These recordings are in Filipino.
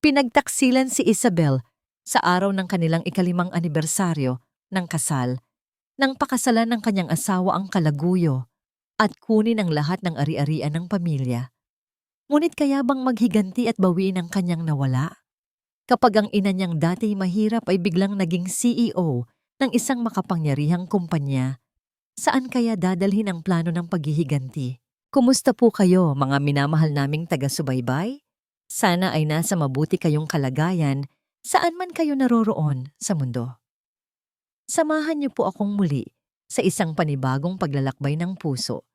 Pinagtaksilan si Isabel sa araw ng kanilang ikalimang anibersaryo ng kasal nang pakasalan ng kanyang asawa ang kalaguyo at kunin ang lahat ng ari-arian ng pamilya. Ngunit kaya bang maghiganti at bawiin ang kanyang nawala? Kapag ang ina niyang dati mahirap ay biglang naging CEO ng isang makapangyarihang kumpanya, saan kaya dadalhin ang plano ng paghihiganti? Kumusta po kayo, mga minamahal naming taga-subaybay? Sana ay nasa mabuti kayong kalagayan saan man kayo naroroon sa mundo. Samahan niyo po akong muli sa isang panibagong paglalakbay ng puso.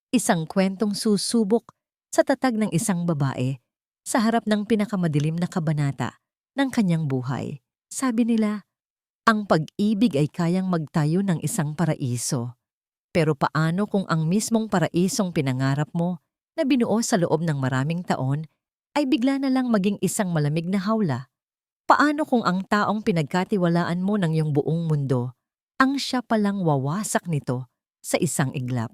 Isang kwentong susubok sa tatag ng isang babae sa harap ng pinakamadilim na kabanata ng kanyang buhay. Sabi nila, ang pag-ibig ay kayang magtayo ng isang paraiso. Pero paano kung ang mismong paraisong pinangarap mo na binuo sa loob ng maraming taon ay bigla na lang maging isang malamig na hawla? Paano kung ang taong pinagkatiwalaan mo ng iyong buong mundo ang siya palang wawasak nito sa isang iglap?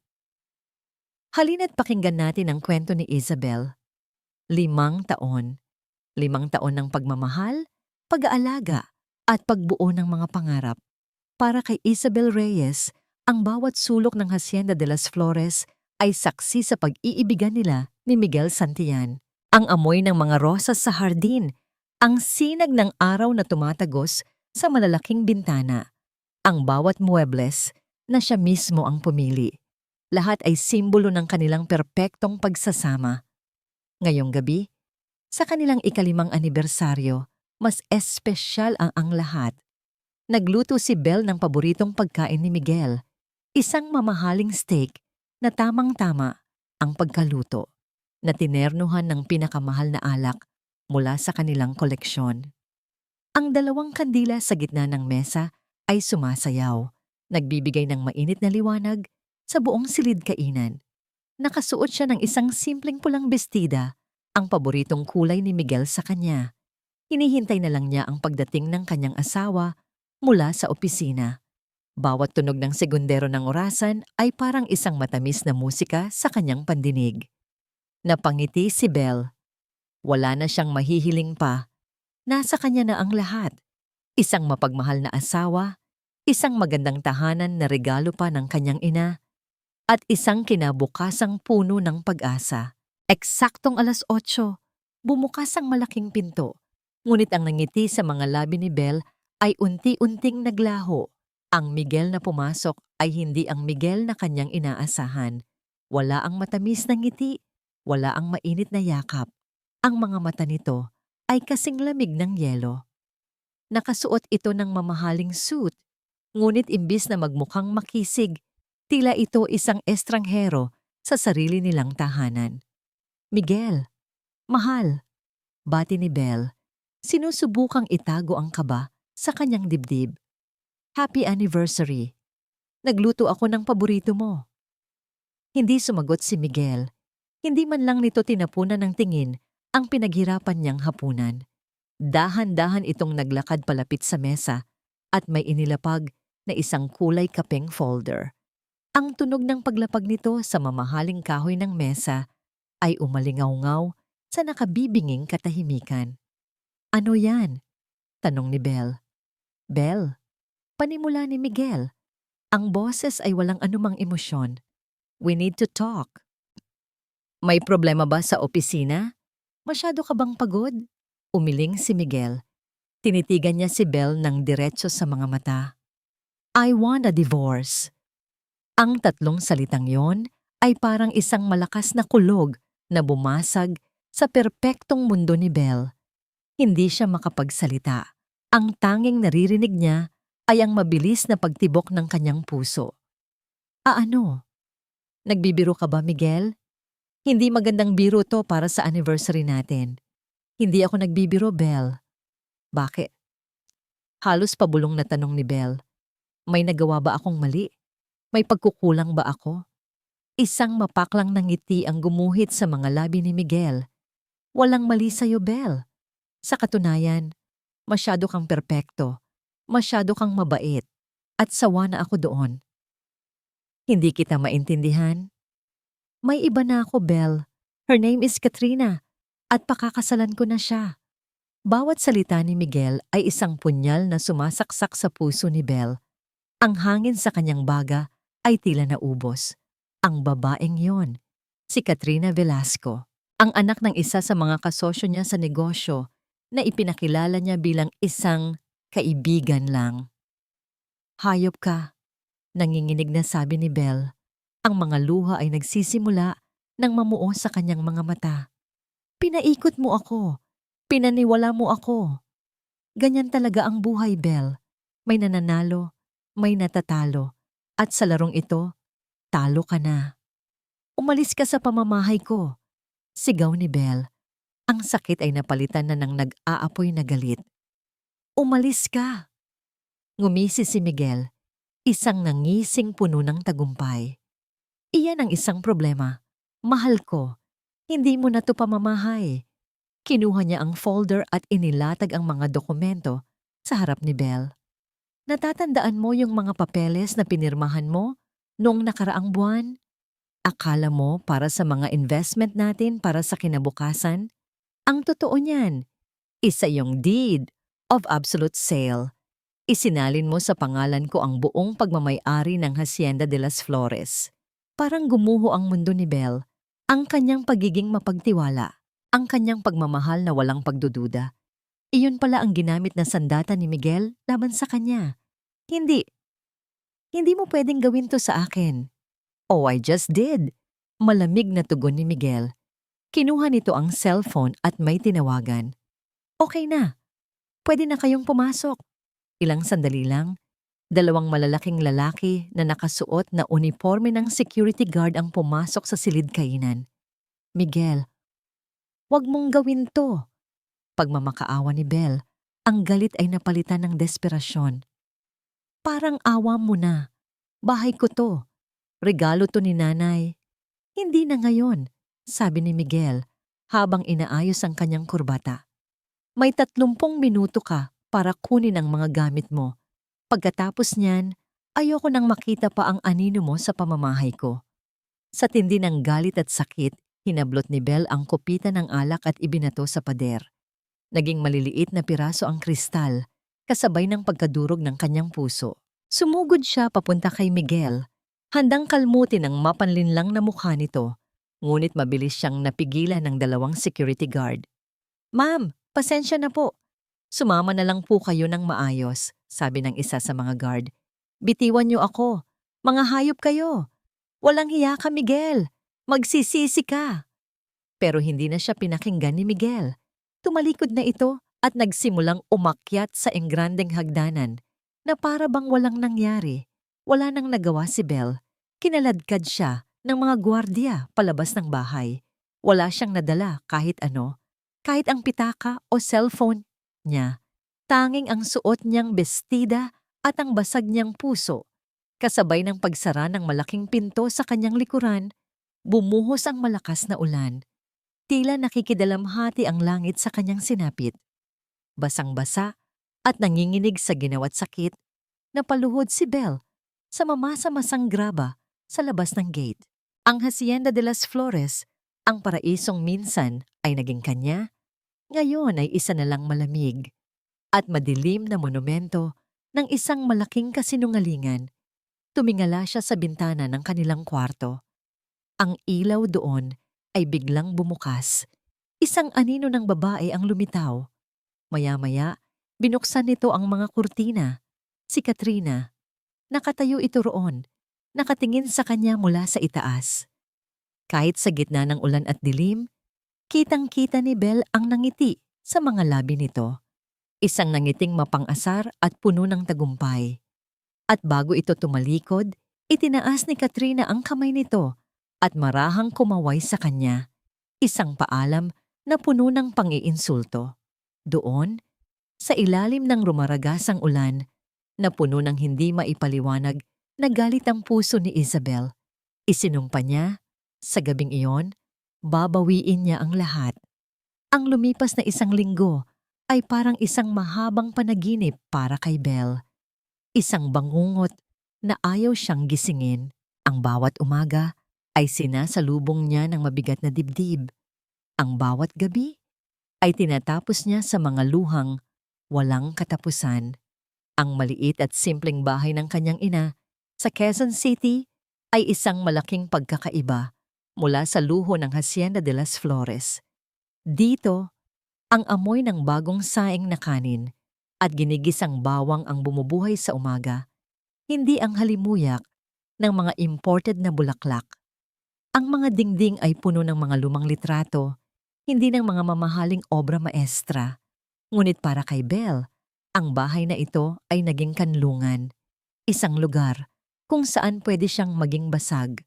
Halina't pakinggan natin ang kwento ni Isabel. 5 taon. 5 taon ng pagmamahal, pag-aalaga, at pagbuo ng mga pangarap. Para kay Isabel Reyes, ang bawat sulok ng Hacienda de las Flores ay saksi sa pag-iibigan nila ni Miguel Santillan. Ang amoy ng mga rosas sa hardin, ang sinag ng araw na tumatagos sa malalaking bintana, ang bawat muebles na siya mismo ang pumili. Lahat ay simbolo ng kanilang perpektong pagsasama. Ngayong gabi, sa kanilang ikalimang anibersaryo, mas espesyal ang lahat. Nagluto si Belle ng paboritong pagkain ni Miguel, isang mamahaling steak na tamang-tama ang pagkaluto, na tinernuhan ng pinakamahal na alak mula sa kanilang koleksyon. Ang dalawang kandila sa gitna ng mesa ay sumasayaw, nagbibigay ng mainit na liwanag sa buong silid kainan. Nakasuot siya ng isang simpleng pulang bestida, ang paboritong kulay ni Miguel sa kanya. Hinihintay na lang niya ang pagdating ng kanyang asawa mula sa opisina. Bawat tunog ng segundero ng orasan ay parang isang matamis na musika sa kanyang pandinig. Napangiti si Belle. Wala na siyang mahihiling pa. Nasa kanya na ang lahat. Isang mapagmahal na asawa, isang magandang tahanan na regalo pa ng kanyang ina, at isang kinabukasang puno ng pag-asa. Eksaktong 8:00, bumukas ang malaking pinto. Ngunit ang nangiti sa mga labi ni Belle ay unti-unting naglaho. Ang Miguel na pumasok ay hindi ang Miguel na kanyang inaasahan. Wala ang matamis na ngiti, wala ang mainit na yakap. Ang mga mata nito ay kasing lamig ng yelo. Nakasuot ito ng mamahaling suit, ngunit imbis na magmukhang makisig, tila ito isang estranghero sa sarili nilang tahanan. Miguel, mahal, bati ni Belle, sinusubukang itago ang kaba sa kanyang dibdib. Happy anniversary. Nagluto ako ng paborito mo. Hindi sumagot si Miguel. Hindi man lang nito tinapunan ng tingin ang pinaghirapan niyang hapunan. Dahan-dahan itong naglakad palapit sa mesa at may inilapag na isang kulay kapeng folder. Ang tunog ng paglapag nito sa mamahaling kahoy ng mesa ay umalingaw-ngaw sa nakabibinging katahimikan. Ano yan? Tanong ni Belle. Belle, panimula ni Miguel. Ang boses ay walang anumang emosyon. We need to talk. May problema ba sa opisina? Masyado ka bang pagod? Umiling si Miguel. Tinitigan niya si Belle ng diretso sa mga mata. I want a divorce. Ang tatlong salitang yon ay parang isang malakas na kulog na bumasag sa perpektong mundo ni Belle. Hindi siya makapagsalita. Ang tanging naririnig niya ay ang mabilis na pagtibok ng kanyang puso. Ano? Nagbibiro ka ba, Miguel? Hindi magandang biro to para sa anniversary natin. Hindi ako nagbibiro, Belle. Bakit? Halos pabulong na tanong ni Belle. May nagawa ba akong mali? May pagkukulang ba ako? Isang mapaklang na ngiti ang gumuhit sa mga labi ni Miguel. Walang mali sa'yo, Belle. Sa katunayan, masyado kang perpekto, masyado kang mabait, at sawa na ako doon. Hindi kita maintindihan? May iba na ako, Belle. Her name is Katrina, at pakakasalan ko na siya. Bawat salita ni Miguel ay isang punyal na sumasaksak sa puso ni Belle. Ang hangin sa kanyang baga ay tila naubos. Ang babaeng yon, si Katrina Velasco, ang anak ng isa sa mga kasosyo niya sa negosyo na ipinakilala niya bilang isang kaibigan lang. Hayop ka, nanginginig na sabi ni Belle. Ang mga luha ay nagsisimula nang mamuo sa kanyang mga mata. Pinaikot mo ako. Pinaniwala mo ako. Ganyan talaga ang buhay, Belle. May nananalo, may natatalo. At sa larong ito, talo ka na. Umalis ka sa pamamahay ko. Sigaw ni Belle. Ang sakit ay napalitan na ng nag-aapoy na galit. Umalis ka. Ngumisi si Miguel, isang nangising puno ng tagumpay. Iyan ang isang problema. Mahal ko. Hindi mo na to pamamahay. Kinuha niya ang folder at inilatag ang mga dokumento sa harap ni Belle. Natatandaan mo yung mga papeles na pinirmahan mo noong nakaraang buwan? Akala mo para sa mga investment natin para sa kinabukasan? Ang totoo niyan, isa yung deed of absolute sale. Isinalin mo sa pangalan ko ang buong pagmamay-ari ng Hacienda de las Flores. Parang gumuho ang mundo ni Belle, ang kanyang pagiging mapagtiwala, ang kanyang pagmamahal na walang pagdududa. Iyon pala ang ginamit na sandata ni Miguel laban sa kanya. Hindi mo pwedeng gawin to sa akin. Oh, I just did. Malamig na tugon ni Miguel. Kinuha nito ang cellphone at may tinawagan. Okay na. Pwede na kayong pumasok. Ilang sandali lang, dalawang malalaking lalaki na nakasuot na uniforme ng security guard ang pumasok sa silid-kainan. Miguel, wag mong gawin to. Pagmamakaawa ni Belle, ang galit ay napalitan ng desperasyon. Parang awa mo na. Bahay ko to. Regalo to ni nanay. Hindi na ngayon, sabi ni Miguel habang inaayos ang kanyang kurbata. May 30 minuto ka para kunin ang mga gamit mo. Pagkatapos niyan, ayoko nang makita pa ang anino mo sa pamamahay ko. Sa tindi ng galit at sakit, hinablot ni Belle ang kopita ng alak at ibinato sa pader. Naging maliliit na piraso ang kristal, kasabay ng pagkadurog ng kanyang puso. Sumugod siya papunta kay Miguel, handang kalmutin ang mapanlinlang na mukha nito, ngunit mabilis siyang napigilan ng dalawang security guard. Ma'am, pasensya na po. Sumama na lang po kayo ng maayos, sabi ng isa sa mga guard. Bitiwan niyo ako. Mga hayop kayo. Walang hiya ka, Miguel. Magsisisi ka. Pero hindi na siya pinakinggan ni Miguel. Tumalikod na ito at nagsimulang umakyat sa engrandeng hagdanan na para bang walang nangyari. Wala nang nagawa si Belle. Kinaladkad siya ng mga gwardiya palabas ng bahay. Wala siyang nadala kahit ano, kahit ang pitaka o cellphone niya. Tanging ang suot niyang bestida at ang basag niyang puso. Kasabay ng pagsara ng malaking pinto sa kanyang likuran, bumuhos ang malakas na ulan. Tila nakikidalamhati ang langit sa kanyang sinapit. Basang-basa at nanginginig sa ginawa't sakit, napaluhod si Belle sa mamasa-masang graba sa labas ng gate. Ang Hacienda de las Flores, ang paraisong minsan ay naging kanya, ngayon ay isa na lang malamig at madilim na monumento ng isang malaking kasinungalingan. Tumingala siya sa bintana ng kanilang kwarto. Ang ilaw doon ay biglang bumukas. Isang anino ng babae ang lumitaw. Maya-maya, binuksan nito ang mga kurtina. Si Katrina. Nakatayo ito roon, nakatingin sa kanya mula sa itaas. Kahit sa gitna ng ulan at dilim, kitang-kita ni Belle ang nangiti sa mga labi nito. Isang nangiting mapang-asar at puno ng tagumpay. At bago ito tumalikod, itinaas ni Katrina ang kamay nito at marahang kumaway sa kanya. Isang paalam na puno ng pang-iinsulto. Doon, sa ilalim ng rumaragasang ulan, na puno ng hindi maipaliwanag, nagalit ang puso ni Isabel. Isinumpa niya, sa gabing iyon, babawiin niya ang lahat. Ang lumipas na 1 linggo ay parang isang mahabang panaginip para kay Belle. Isang bangungot na ayaw siyang gisingin. Ang bawat umaga ay sinasalubong niya ng mabigat na dibdib. Ang bawat gabi ay tinatapos niya sa mga luhang walang katapusan. Ang maliit at simpleng bahay ng kanyang ina sa Quezon City ay isang malaking pagkakaiba mula sa luho ng Hacienda de las Flores. Dito, ang amoy ng bagong saing na kanin at ginigisang bawang ang bumubuhay sa umaga, hindi ang halimuyak ng mga imported na bulaklak. Ang mga dingding ay puno ng mga lumang litrato, hindi ng mga mamahaling obra maestra. Ngunit para kay Belle, ang bahay na ito ay naging kanlungan, isang lugar kung saan pwede siyang maging basag.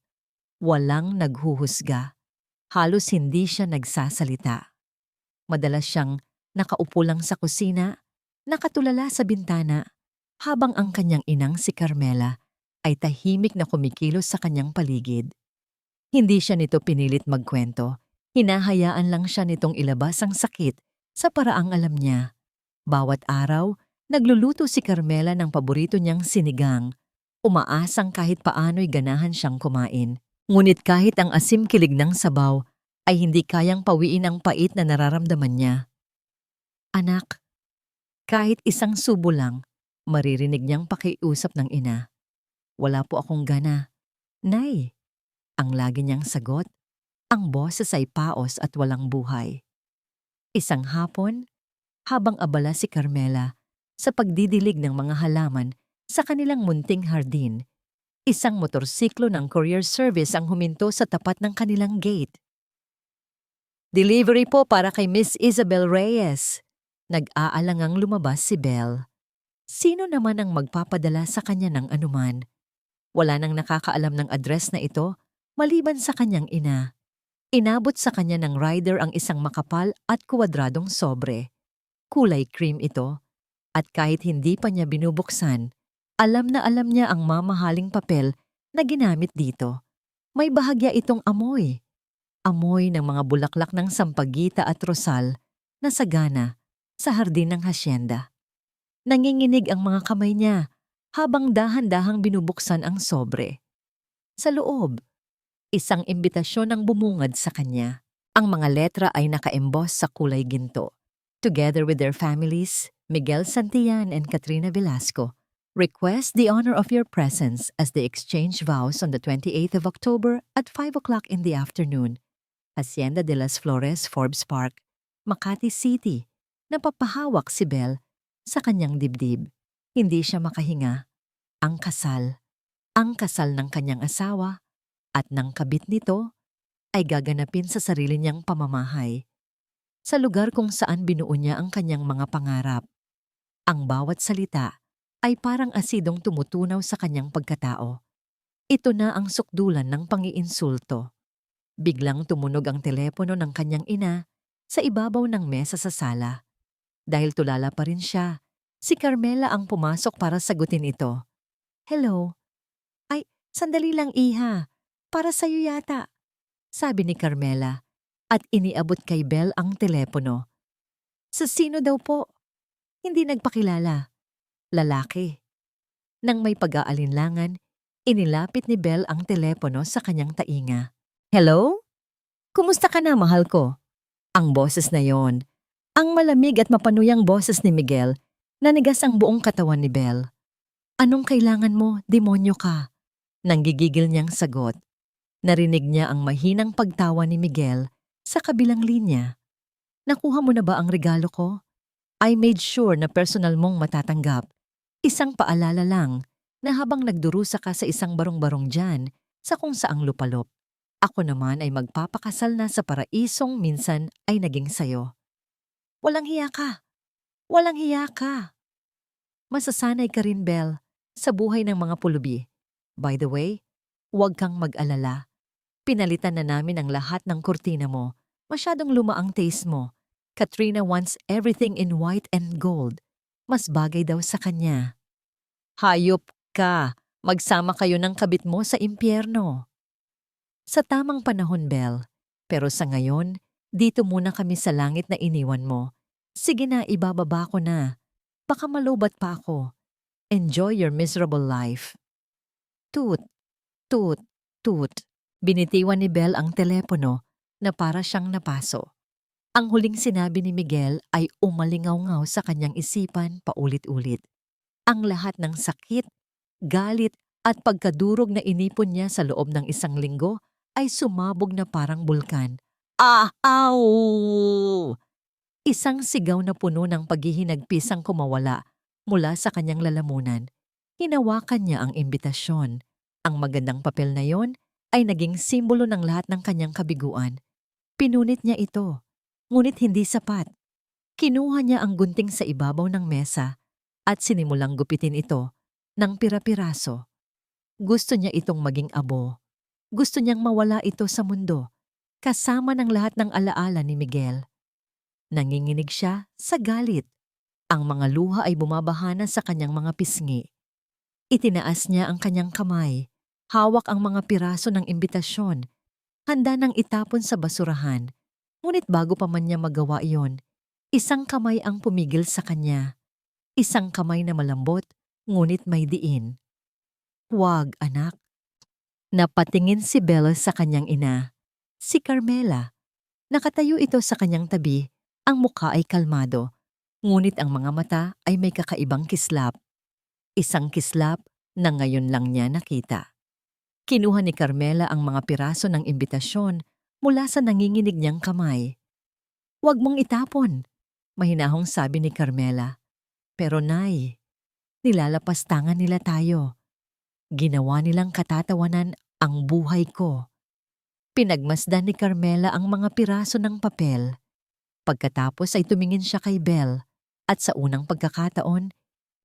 Walang naghuhusga, halos hindi siya nagsasalita. Madalas siyang nakaupo lang sa kusina, nakatulala sa bintana, habang ang kanyang inang si Carmela ay tahimik na kumikilos sa kanyang paligid. Hindi siya nito pinilit magkwento, hinahayaan lang siya nitong ilabas ang sakit sa paraang alam niya. Bawat araw, nagluluto si Carmela ng paborito niyang sinigang, umaasang kahit paano'y ganahan siyang kumain. Ngunit kahit ang asim-kilig ng sabaw ay hindi kayang pawiin ang pait na nararamdaman niya. Anak, kahit isang subo lang, maririnig niyang pakiusap ng ina. Wala po akong gana. Nay, ang lagi niyang sagot, ang boses ay paos at walang buhay. Isang hapon, habang abala si Carmela sa pagdidilig ng mga halaman sa kanilang munting hardin, isang motorsiklo ng courier service ang huminto sa tapat ng kanilang gate. Delivery po para kay Miss Isabel Reyes. Nag-aalangang lumabas si Belle. Sino naman ang magpapadala sa kanya ng anuman? Wala nang nakakaalam ng address na ito maliban sa kanyang ina. Inabot sa kanya ng rider ang isang makapal at kuwadradong sobre. Kulay cream ito, at kahit hindi pa niya binubuksan, alam na alam niya ang mamahaling papel na ginamit dito. May bahagya itong amoy. Amoy ng mga bulaklak ng sampagita at rosal na sagana sa hardin ng hasyenda. Nanginginig ang mga kamay niya habang dahan-dahang binubuksan ang sobre. Sa loob, isang imbitasyon ang bumungad sa kanya. Ang mga letra ay naka-emboss sa kulay ginto. Together with their families, Miguel Santillan and Katrina Velasco, request the honor of your presence as they exchange vows on the 28th of October at 5 o'clock in the afternoon. Hacienda de las Flores, Forbes Park, Makati City. Napapahawak si Belle sa kanyang dibdib. Hindi siya makahinga. Ang kasal ng kanyang asawa at ng kabit nito ay gaganapin sa sarili niyang pamamahay. Sa lugar kung saan binuo niya ang kanyang mga pangarap. Ang bawat salita ay parang asidong tumutunaw sa kanyang pagkatao. Ito na ang sukdulan ng pangiinsulto. Biglang tumunog ang telepono ng kanyang ina sa ibabaw ng mesa sa sala. Dahil tulala pa rin siya, si Carmela ang pumasok para sagutin ito. Hello? Ay, sandali lang iha. Para sa'yo yata. Sabi ni Carmela at iniabot kay Belle ang telepono. Sa sino daw po? Hindi nagpakilala. Lalaki. Nang may pag-aalinlangan, inilapit ni Belle ang telepono sa kanyang tainga. Hello? Kumusta ka na, mahal ko? Ang boses na yon. Ang malamig at mapanuyang boses ni Miguel, nanigas ang buong katawan ni Belle. Anong kailangan mo, demonyo ka? Nanggigigil niyang sagot. Narinig niya ang mahinang pagtawa ni Miguel sa kabilang linya. Nakuha mo na ba ang regalo ko? I made sure na personal mong matatanggap. Isang paalala lang na habang nagdurusa ka sa isang barong-barong dyan sa kung saang lupalop, ako naman ay magpapakasal na sa paraisong minsan ay naging sayo. Walang hiya ka. Walang hiya ka. Masasanay ka rin, Belle, sa buhay ng mga pulubi. By the way, huwag kang mag-alala. Pinalitan na namin ang lahat ng kurtina mo. Masyadong luma ang taste mo. Katrina wants everything in white and gold. Mas bagay daw sa kanya. Hayop ka. Magsama kayo ng kabit mo sa impyerno. Sa tamang panahon, Belle. Pero sa ngayon, dito muna kami sa langit na iniwan mo. Sige na, ibababa ko na. Baka malubat pa ako. Enjoy your miserable life. Toot, toot, toot. Binitiwan ni Belle ang telepono na para siyang napaso. Ang huling sinabi ni Miguel ay umalingaw-ngaw sa kanyang isipan paulit-ulit. Ang lahat ng sakit, galit at pagkadurog na inipon niya sa loob ng 1 linggo ay sumabog na parang bulkan. Ah! Aw! Isang sigaw na puno ng paghihinagpis ang kumawala mula sa kanyang lalamunan. Hinawakan niya ang imbitasyon. Ang magandang papel na yon ay naging simbolo ng lahat ng kanyang kabiguan. Pinunit niya ito, ngunit hindi sapat. Kinuha niya ang gunting sa ibabaw ng mesa at sinimulang gupitin ito ng pira-piraso. Gusto niya itong maging abo. Gusto niyang mawala ito sa mundo, kasama ng lahat ng alaala ni Miguel. Nanginginig siya sa galit. Ang mga luha ay bumabahana sa kanyang mga pisngi. Itinaas niya ang kanyang kamay, hawak ang mga piraso ng imbitasyon, handa nang itapon sa basurahan. Ngunit bago pa man niya magawa iyon, isang kamay ang pumigil sa kanya. Isang kamay na malambot, ngunit may diin. "Huwag, anak." Napatingin si Belle sa kanyang ina. Si Carmela. Nakatayo ito sa kanyang tabi, ang mukha ay kalmado, ngunit ang mga mata ay may kakaibang kislap. Isang kislap na ngayon lang niya nakita. Kinuha ni Carmela ang mga piraso ng imbitasyon mula sa nanginginig niyang kamay. "Huwag mong itapon," mahinahong sabi ni Carmela. "Pero Nay, nilalapastangan nila tayo. Ginawa nilang katatawanan ang buhay ko." Pinagmasdan ni Carmela ang mga piraso ng papel. Pagkatapos ay tumingin siya kay Belle at sa unang pagkakataon,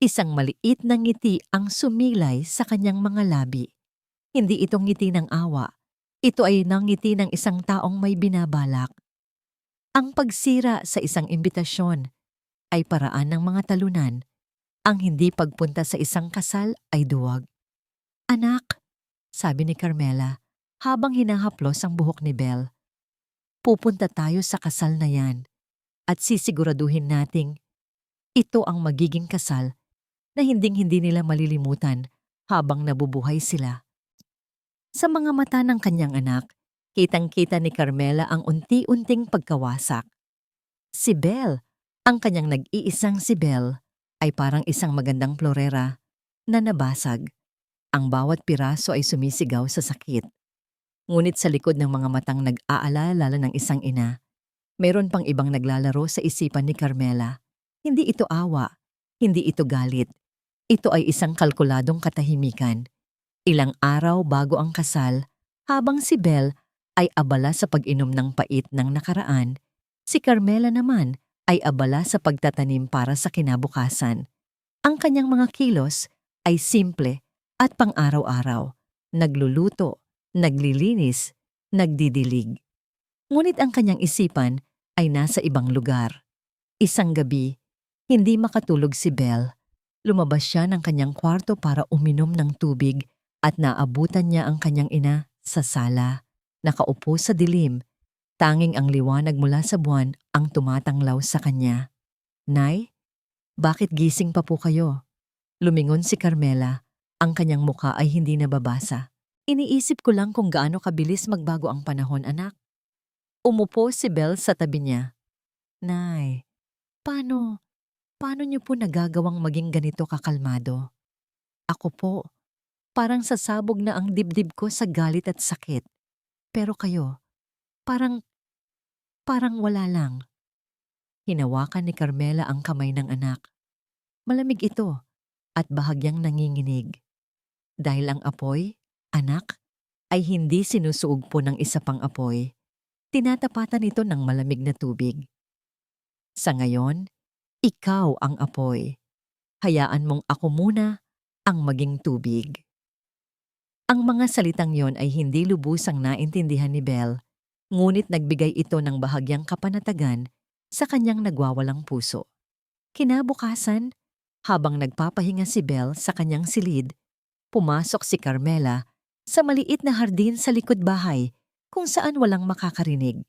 isang maliit na ngiti ang sumilay sa kanyang mga labi. Hindi ito ngiti ng awa. Ito ay nangiti ng isang taong may binabalak. Ang pagsira sa isang imbitasyon ay paraan ng mga talunan. Ang hindi pagpunta sa isang kasal ay duwag. "Anak," sabi ni Carmela habang hinahaplos ang buhok ni Belle, "pupunta tayo sa kasal na yan at sisiguraduhin nating ito ang magiging kasal na hinding-hindi nila malilimutan habang nabubuhay sila." Sa mga mata ng kanyang anak, kitang-kita ni Carmela ang unti-unting pagkawasak. Si Belle, ang kanyang nag-iisang si Belle, ay parang isang magandang florera na nabasag. Ang bawat piraso ay sumisigaw sa sakit. Ngunit sa likod ng mga matang nag-aalala ng isang ina, mayroon pang ibang naglalaro sa isipan ni Carmela. Hindi ito awa, hindi ito galit. Ito ay isang kalkuladong katahimikan. Ilang araw bago ang kasal, habang si Belle ay abala sa pag-inom ng pait ng nakaraan, si Carmela naman ay abala sa pagtatanim para sa kinabukasan. Ang kanyang mga kilos ay simple at pang-araw-araw. Nagluluto, naglilinis, nagdidilig. Ngunit ang kanyang isipan ay nasa ibang lugar. Isang gabi, hindi makatulog si Belle. Lumabas siya ng kanyang kwarto para uminom ng tubig at naabutan niya ang kanyang ina sa sala. Nakaupo sa dilim, tanging ang liwanag mula sa buwan ang tumatanglaw sa kanya. "Nay, bakit gising pa po kayo?" Lumingon si Carmela. Ang kanyang mukha ay hindi nababasa. "Iniisip ko lang kung gaano kabilis magbago ang panahon, anak." Umupo si Belle sa tabi niya. "Nay, paano niyo po nagagawang maging ganito kakalmado? Ako po, parang sasabog na ang dibdib ko sa galit at sakit. Pero kayo, parang wala lang." Hinawakan ni Carmela ang kamay ng anak. Malamig ito at bahagyang nanginginig. Dahil ang apoy, anak, ay hindi sinusuog po ng isa pang apoy. Tinatapatan ito ng malamig na tubig. Sa ngayon, ikaw ang apoy. Hayaan mong ako muna ang maging tubig. Ang mga salitang yon ay hindi lubusang naintindihan ni Belle, ngunit nagbigay ito ng bahagyang kapanatagan sa kanyang nagwawalang puso. Kinabukasan, habang nagpapahinga si Belle sa kanyang silid, pumasok si Carmela sa maliit na hardin sa likod bahay kung saan walang makakarinig.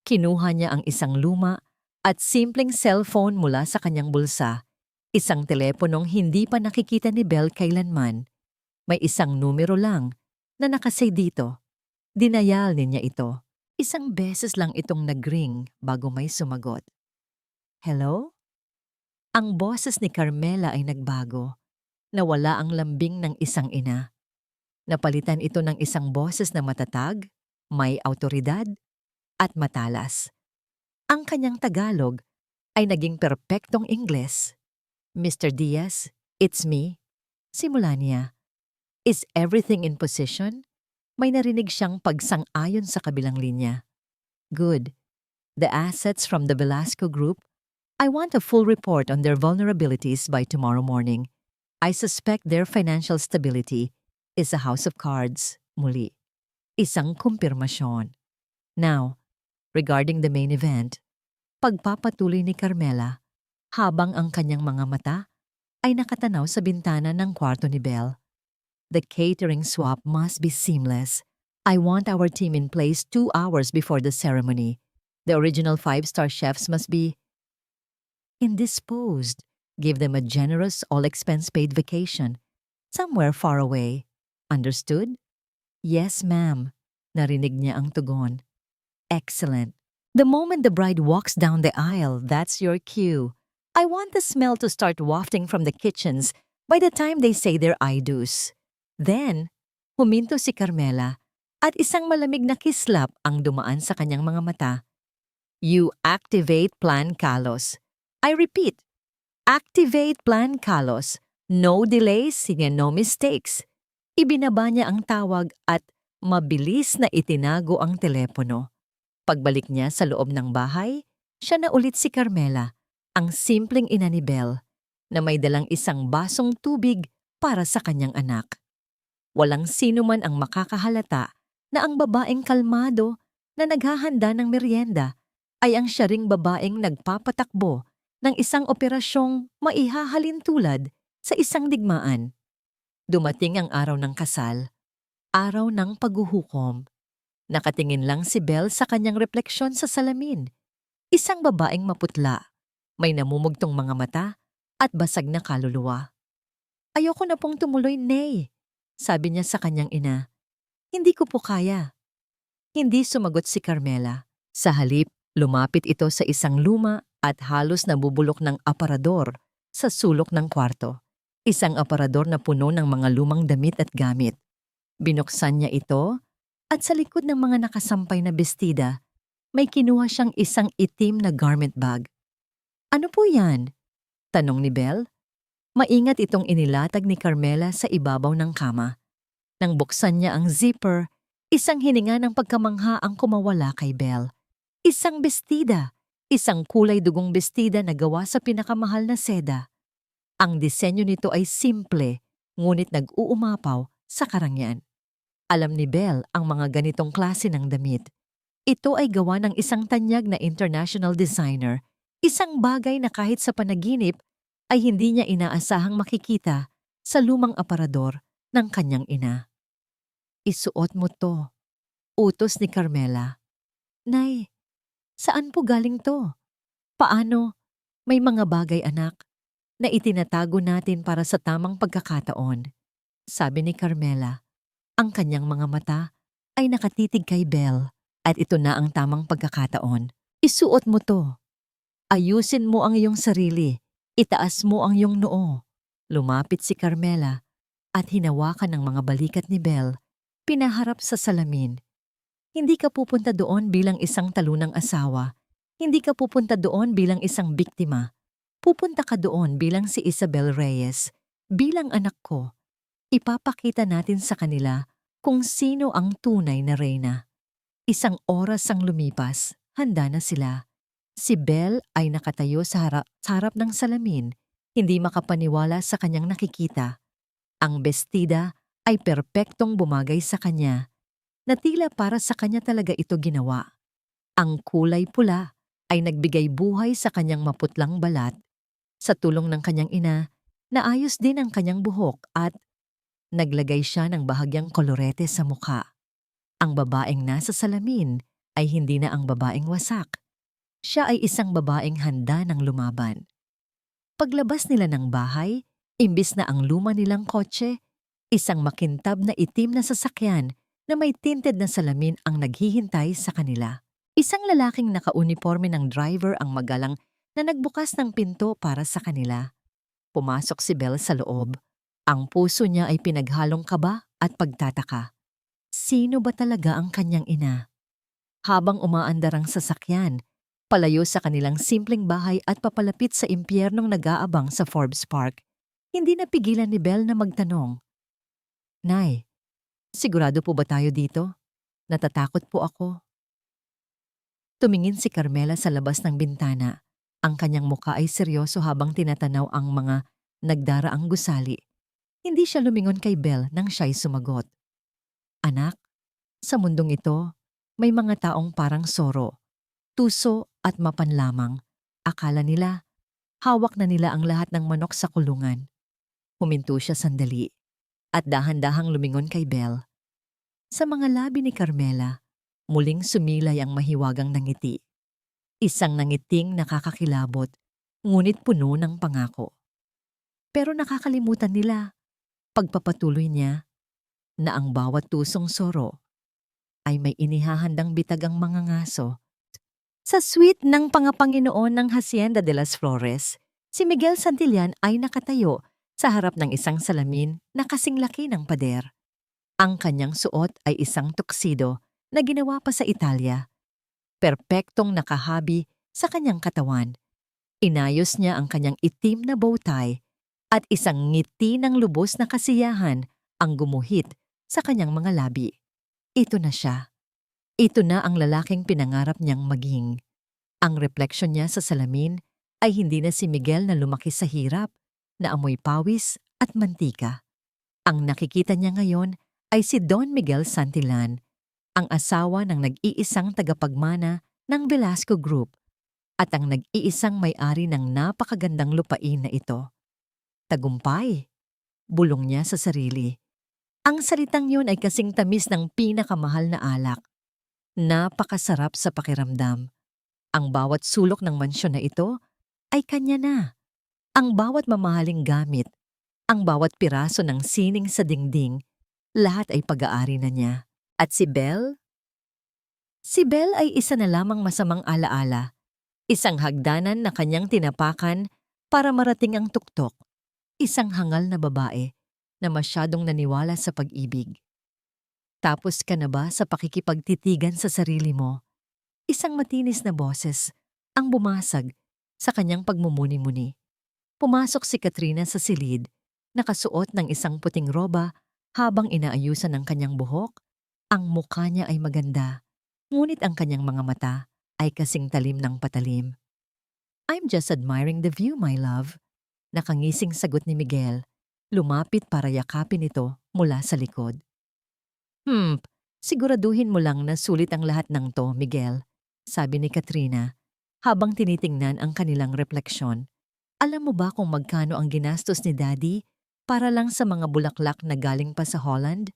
Kinuha niya ang isang luma at simpleng cellphone mula sa kanyang bulsa, isang teleponong hindi pa nakikita ni Belle kailanman. May isang numero lang na nakasay dito. Dinayal niya ito. Isang beses lang itong nagring bago may sumagot. Hello? Ang boses ni Carmela ay nagbago. Nawala ang lambing ng isang ina. Napalitan ito ng isang boses na matatag, may awtoridad, at matalas. Ang kanyang Tagalog ay naging perpektong Ingles. Mr. Diaz, it's me. Simula niya. Is everything in position? May narinig siyang pagsang-ayon sa kabilang linya. Good. The assets from the Velasco Group, I want a full report on their vulnerabilities by tomorrow morning. I suspect their financial stability is a house of cards. Muli. Isang kumpirmasyon. Now, regarding the main event, pagpapatuloy ni Carmela habang ang kanyang mga mata ay nakatanaw sa bintana ng kwarto ni Belle. The catering swap must be seamless. I want our team in place 2 hours before the ceremony. The original 5-star chefs must be indisposed. Give them a generous, all-expense-paid vacation somewhere far away. Understood? Yes, ma'am. Narinig niya ang tugon. Excellent. The moment the bride walks down the aisle, that's your cue. I want the smell to start wafting from the kitchens by the time they say their I do's. Then, huminto si Carmela at isang malamig na kislap ang dumaan sa kanyang mga mata. You activate Plan Kalos. I repeat, activate Plan Kalos. No delays, no mistakes. Ibinaba niya ang tawag at mabilis na itinago ang telepono. Pagbalik niya sa loob ng bahay, siya na ulit si Carmela, ang simpleng ina ni Belle, na may dalang isang basong tubig para sa kanyang anak. Walang sino man ang makakahalata na ang babaeng kalmado na naghahanda ng merienda ay ang siya ring babaeng nagpapatakbo ng isang operasyong maihahalin tulad sa isang digmaan. Dumating ang araw ng kasal, araw ng paghuhukom. Nakatingin lang si Belle sa kanyang refleksyon sa salamin. Isang babaeng maputla, may namumugtong mga mata at basag na kaluluwa. Ayoko na pong tumuloy, Nay, sabi niya sa kanyang ina. Hindi ko po kaya. Hindi sumagot si Carmela. Sa halip, lumapit ito sa isang luma at halos nabubulok ng aparador sa sulok ng kwarto. Isang aparador na puno ng mga lumang damit at gamit. Binuksan niya ito at sa likod ng mga nakasampay na bestida, may kinuha siyang isang itim na garment bag. Ano po yan? Tanong ni Belle. Maingat itong inilatag ni Carmela sa ibabaw ng kama. Nang buksan niya ang zipper, isang hininga ng pagkamangha ang kumawala kay Belle. Isang bestida, isang kulay dugong bestida na gawa sa pinakamahal na seda. Ang disenyo nito ay simple, ngunit nag-uumapaw sa karangyaan. Alam ni Belle ang mga ganitong klase ng damit. Ito ay gawa ng isang tanyag na international designer, isang bagay na kahit sa panaginip ay hindi niya inaasahang makikita sa lumang aparador ng kanyang ina. Isuot mo to, utos ni Carmela. Nay, saan po galing to? Paano? May mga bagay, anak, na itinatago natin para sa tamang pagkakataon, sabi ni Carmela. Ang kanyang mga mata ay nakatitig kay Belle at ito na ang tamang pagkakataon. Isuot mo to. Ayusin mo ang iyong sarili. Itaas mo ang iyong noo. Lumapit si Carmela at hinawakan ng mga balikat ni Belle, pinaharap sa salamin. Hindi ka pupunta doon bilang isang talunang asawa. Hindi ka pupunta doon bilang isang biktima. Pupunta ka doon bilang si Isabel Reyes, bilang anak ko. Ipapakita natin sa kanila kung sino ang tunay na reyna. Isang oras ang lumipas, handa na sila. Si Belle ay nakatayo sa harap ng salamin, hindi makapaniwala sa kanyang nakikita. Ang bestida ay perpektong bumagay sa kanya, na tila para sa kanya talaga ito ginawa. Ang kulay pula ay nagbigay buhay sa kanyang maputlang balat. Sa tulong ng kanyang ina, naayos din ang kanyang buhok at naglagay siya ng bahagyang kolorete sa mukha. Ang babaeng nasa salamin ay hindi na ang babaeng wasak. Siya ay isang babaeng handa ng lumaban. Paglabas nila ng bahay, imbis na ang luma nilang kotse, isang makintab na itim na sasakyan na may tinted na salamin ang naghihintay sa kanila. Isang lalaking nakauniforme ng driver ang magalang na nagbukas ng pinto para sa kanila. Pumasok si Belle sa loob. Ang puso niya ay pinaghalong kaba at pagtataka. Sino ba talaga ang kanyang ina? Habang umaandar ang sasakyan, palayo sa kanilang simpleng bahay at papalapit sa impyernong nag-aabang sa Forbes Park, hindi napigilan ni Belle na magtanong, "Nay, sigurado po ba tayo dito? Natatakot po ako." Tumingin si Carmela sa labas ng bintana. Ang kanyang muka ay seryoso habang tinatanaw ang mga nagdaraang gusali. Hindi siya lumingon kay Belle nang siya'y sumagot. "Anak, sa mundong ito, may mga taong parang soro, tuso at mapanlamang. Akala nila, hawak na nila ang lahat ng manok sa kulungan." Huminto siya sandali at dahan-dahang lumingon kay Belle. Sa mga labi ni Carmela, muling sumilay ang mahiwagang nangiti. Isang nangiting nakakakilabot, ngunit puno ng pangako. Pero nakakalimutan nila, pagpapatuloy niya, na ang bawat tusong soro ay may inihahandang bitag ang mga ngaso. Sa suite ng Pangapanginoon ng Hacienda de las Flores, si Miguel Santillan ay nakatayo sa harap ng isang salamin na kasing laki ng pader. Ang kanyang suot ay isang tuxedo na ginawa pa sa Italia. Perpektong nakahabi sa kanyang katawan. Inayos niya ang kanyang itim na bowtie at isang ngiti ng lubos na kasiyahan ang gumuhit sa kanyang mga labi. Ito na siya. Ito na ang lalaking pinangarap niyang maging. Ang refleksyon niya sa salamin ay hindi na si Miguel na lumaki sa hirap, na amoy pawis at mantika. Ang nakikita niya ngayon ay si Don Miguel Santillan, ang asawa ng nag-iisang tagapagmana ng Velasco Group at ang nag-iisang may-ari ng napakagandang lupain na ito. Tagumpay, bulong niya sa sarili. Ang salitang yun ay kasing tamis ng pinakamahal na alak. Napakasarap sa pakiramdam. Ang bawat sulok ng mansyon na ito ay kanya na. Ang bawat mamahaling gamit, ang bawat piraso ng sining sa dingding, lahat ay pag-aari na niya. At si Belle? Si Belle ay isa na lamang masamang alaala, isang hagdanan na kanyang tinapakan para marating ang tuktok, isang hangal na babae na masyadong naniwala sa pag-ibig. Tapos ka na ba sa pakikipagtitigan sa sarili mo? Isang matinis na boses ang bumasag sa kanyang pagmumuni-muni. Pumasok si Katrina sa silid, nakasuot ng isang puting roba habang inaayusan ng kanyang buhok. Ang mukha niya ay maganda, ngunit ang kanyang mga mata ay kasing talim ng patalim. "I'm just admiring the view, my love." Nakangising sagot ni Miguel, lumapit para yakapin ito mula sa likod. Siguraduhin mo lang na sulit ang lahat ng to, Miguel," sabi ni Katrina, habang tinitingnan ang kanilang refleksyon. "Alam mo ba kung magkano ang ginastos ni Daddy para lang sa mga bulaklak na galing pa sa Holland?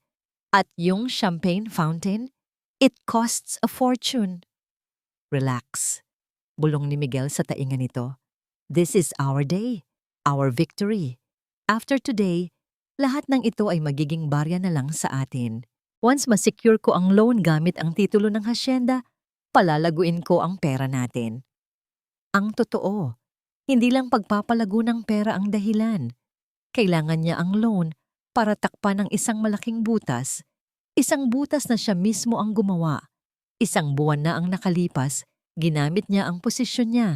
At yung champagne fountain, it costs a fortune." "Relax," bulong ni Miguel sa tainga nito. "This is our day, our victory. After today, lahat ng ito ay magiging barya na lang sa atin. Once masecure ko ang loan gamit ang titulo ng hacienda, palalaguin ko ang pera natin." Ang totoo, hindi lang pagpapalago ng pera ang dahilan. Kailangan niya ang loan para takpan ang isang malaking butas. Isang butas na siya mismo ang gumawa. Isang buwan na ang nakalipas, ginamit niya ang posisyon niya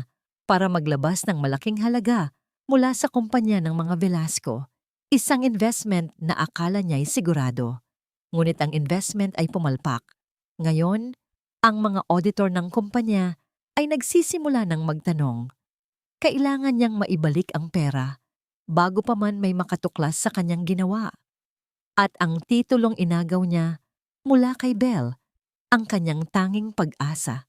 para maglabas ng malaking halaga mula sa kumpanya ng mga Velasco. Isang investment na akala niya'y sigurado. Ngunit ang investment ay pumalpak. Ngayon, ang mga auditor ng kumpanya ay nagsisimula ng magtanong. Kailangan niyang maibalik ang pera bago pa man may makatuklas sa kanyang ginawa. At ang titulong inagaw niya mula kay Belle, ang kanyang tanging pag-asa.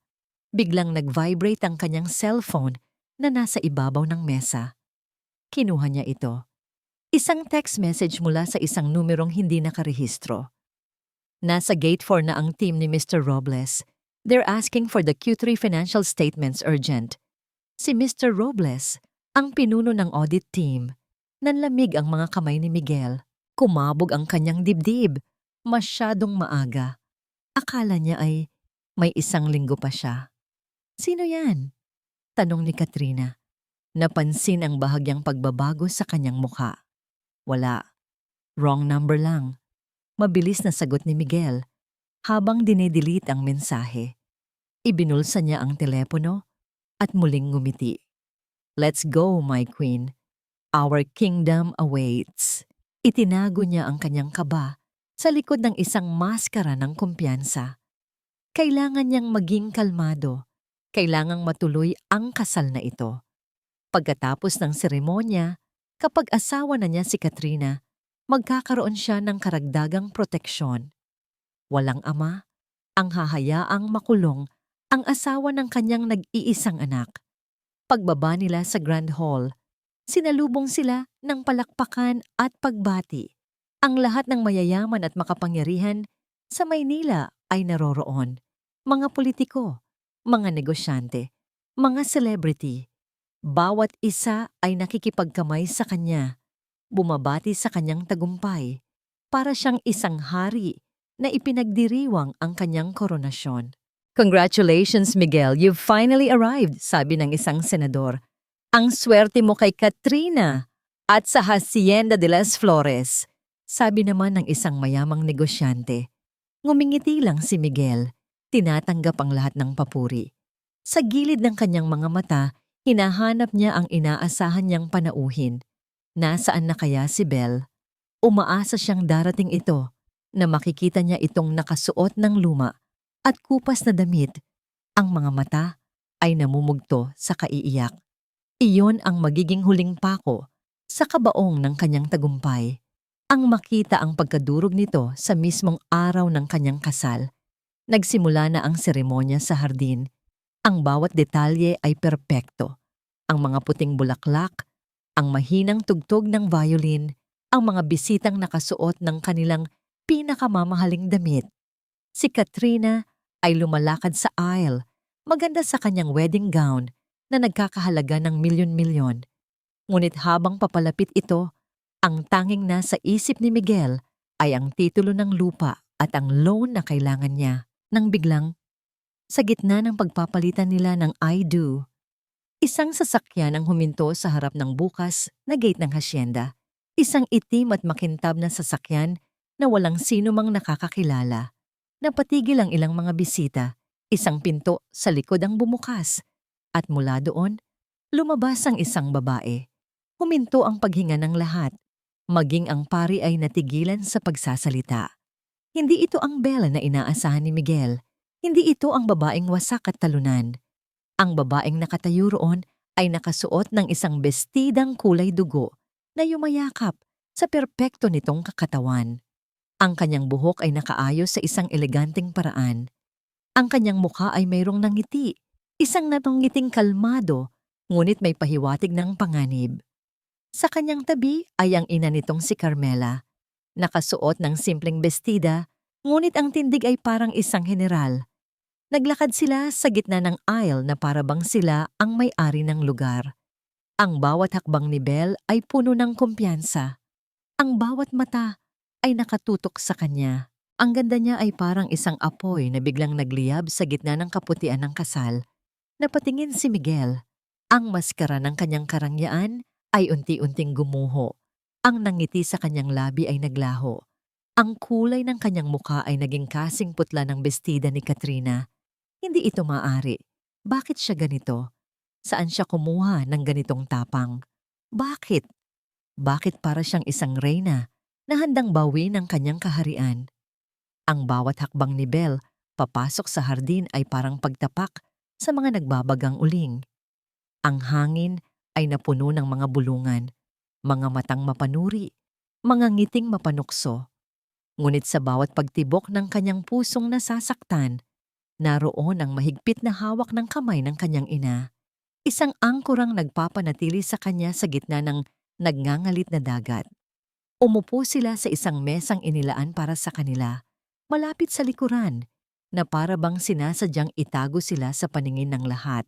Biglang nag-vibrate ang kanyang cellphone na nasa ibabaw ng mesa. Kinuha niya ito. Isang text message mula sa isang numerong hindi nakarehistro. Nasa gate 4 na ang team ni Mr. Robles. They're asking for the Q3 financial statements urgent. Si Mr. Robles, ang pinuno ng audit team. Nanlamig ang mga kamay ni Miguel. Kumabog ang kanyang dibdib. Masyadong maaga. Akala niya ay may 1 linggo pa siya. "Sino yan?" tanong ni Katrina. Napansin ang bahagyang pagbabago sa kanyang mukha. "Wala. Wrong number lang." Mabilis na sagot ni Miguel habang dinedelete ang mensahe. Ibinulsa niya ang telepono at muling ngumiti. "Let's go, my queen. Our kingdom awaits." Itinago niya ang kanyang kaba sa likod ng isang maskara ng kumpiyansa. Kailangan niyang maging kalmado. Kailangang matuloy ang kasal na ito. Pagkatapos ng seremonya, kapag asawa na niya si Katrina, magkakaroon siya ng karagdagang proteksyon. Walang ama ang hahayaang makulong ang asawa ng kanyang nag-iisang anak. Pagbaba nila sa Grand Hall, sinalubong sila ng palakpakan at pagbati. Ang lahat ng mayayaman at makapangyarihan sa Maynila ay naroroon. Mga politiko, mga negosyante, mga celebrity. Bawat isa ay nakikipagkamay sa kanya, bumabati sa kanyang tagumpay, para siyang isang hari na ipinagdiriwang ang kanyang koronasyon. "Congratulations, Miguel, you've finally arrived," sabi ng isang senador. "Ang swerte mo kay Katrina at sa Hacienda de las Flores," sabi naman ng isang mayamang negosyante. Ngumingiti lang si Miguel, tinatanggap ang lahat ng papuri. Sa gilid ng kanyang mga mata, hinahanap niya ang inaasahan niyang panauhin. Nasaan na kaya si Belle? Umaasa siyang darating ito, na makikita niya itong nakasuot ng luma at kupas na damit. Ang mga mata ay namumugto sa kaiiyak. Iyon ang magiging huling pako sa kabaong ng kanyang tagumpay. Ang makita ang pagkadurog nito sa mismong araw ng kanyang kasal. Nagsimula na ang seremonya sa hardin. Ang bawat detalye ay perpekto. Ang mga puting bulaklak, ang mahinang tugtog ng violin, ang mga bisitang nakasuot ng kanilang pinakamamahaling damit. Si Katrina ay lumalakad sa aisle, maganda sa kanyang wedding gown na nagkakahalaga ng milyon-milyon. Ngunit habang papalapit ito, ang tanging nasa isip ni Miguel ay ang titulo ng lupa at ang loan na kailangan niya. Nang biglang, sa gitna ng pagpapalitan nila ng I do, isang sasakyan ang huminto sa harap ng bukas na gate ng hacienda. Isang itim at makintab na sasakyan na walang sino mang nakakakilala. Napatigil ang ilang mga bisita. Isang pinto sa likod ang bumukas. At mula doon, lumabas ang isang babae. Huminto ang paghinga ng lahat. Maging ang pari ay natigilan sa pagsasalita. Hindi ito ang Bella na inaasahan ni Miguel. Hindi ito ang babaeng wasak at talunan. Ang babaeng nakatayo roon ay nakasuot ng isang bestidang kulay dugo na yumayakap sa perpekto nitong kakatawan. Ang kanyang buhok ay nakaayos sa isang eleganteng paraan. Ang kanyang mukha ay mayroong nangiti, isang natungiting kalmado, ngunit may pahiwatig ng panganib. Sa kanyang tabi ay ang ina nitong si Carmela, nakasuot ng simpleng bestida, ngunit ang tindig ay parang isang general. Naglakad sila sa gitna ng aisle na parabang sila ang may-ari ng lugar. Ang bawat hakbang ni Belle ay puno ng kumpiyansa. Ang bawat mata ay nakatutok sa kanya. Ang ganda niya ay parang isang apoy na biglang nagliyab sa gitna ng kaputian ng kasal. Napatingin si Miguel. Ang maskara ng kanyang karangyaan ay unti-unting gumuho. Ang nangiti sa kanyang labi ay naglaho. Ang kulay ng kanyang mukha ay naging kasing putla ng bestida ni Katrina. Hindi ito maaari. Bakit siya ganito? Saan siya kumuha ng ganitong tapang? Bakit? Bakit para siyang isang reyna na handang bawi ng kanyang kaharian? Ang bawat hakbang ni Belle papasok sa hardin ay parang pagtapak sa mga nagbabagang uling. Ang hangin ay napuno ng mga bulungan, mga matang mapanuri, mga ngiting mapanukso. Ngunit sa bawat pagtibok ng kanyang pusong nasasaktan, naroon ang mahigpit na hawak ng kamay ng kanyang ina. Isang angkorang nagpapanatili sa kanya sa gitna ng nagngangalit na dagat. Umupo sila sa isang mesang inilaan para sa kanila, malapit sa likuran, na para bang sinasadyang itago sila sa paningin ng lahat.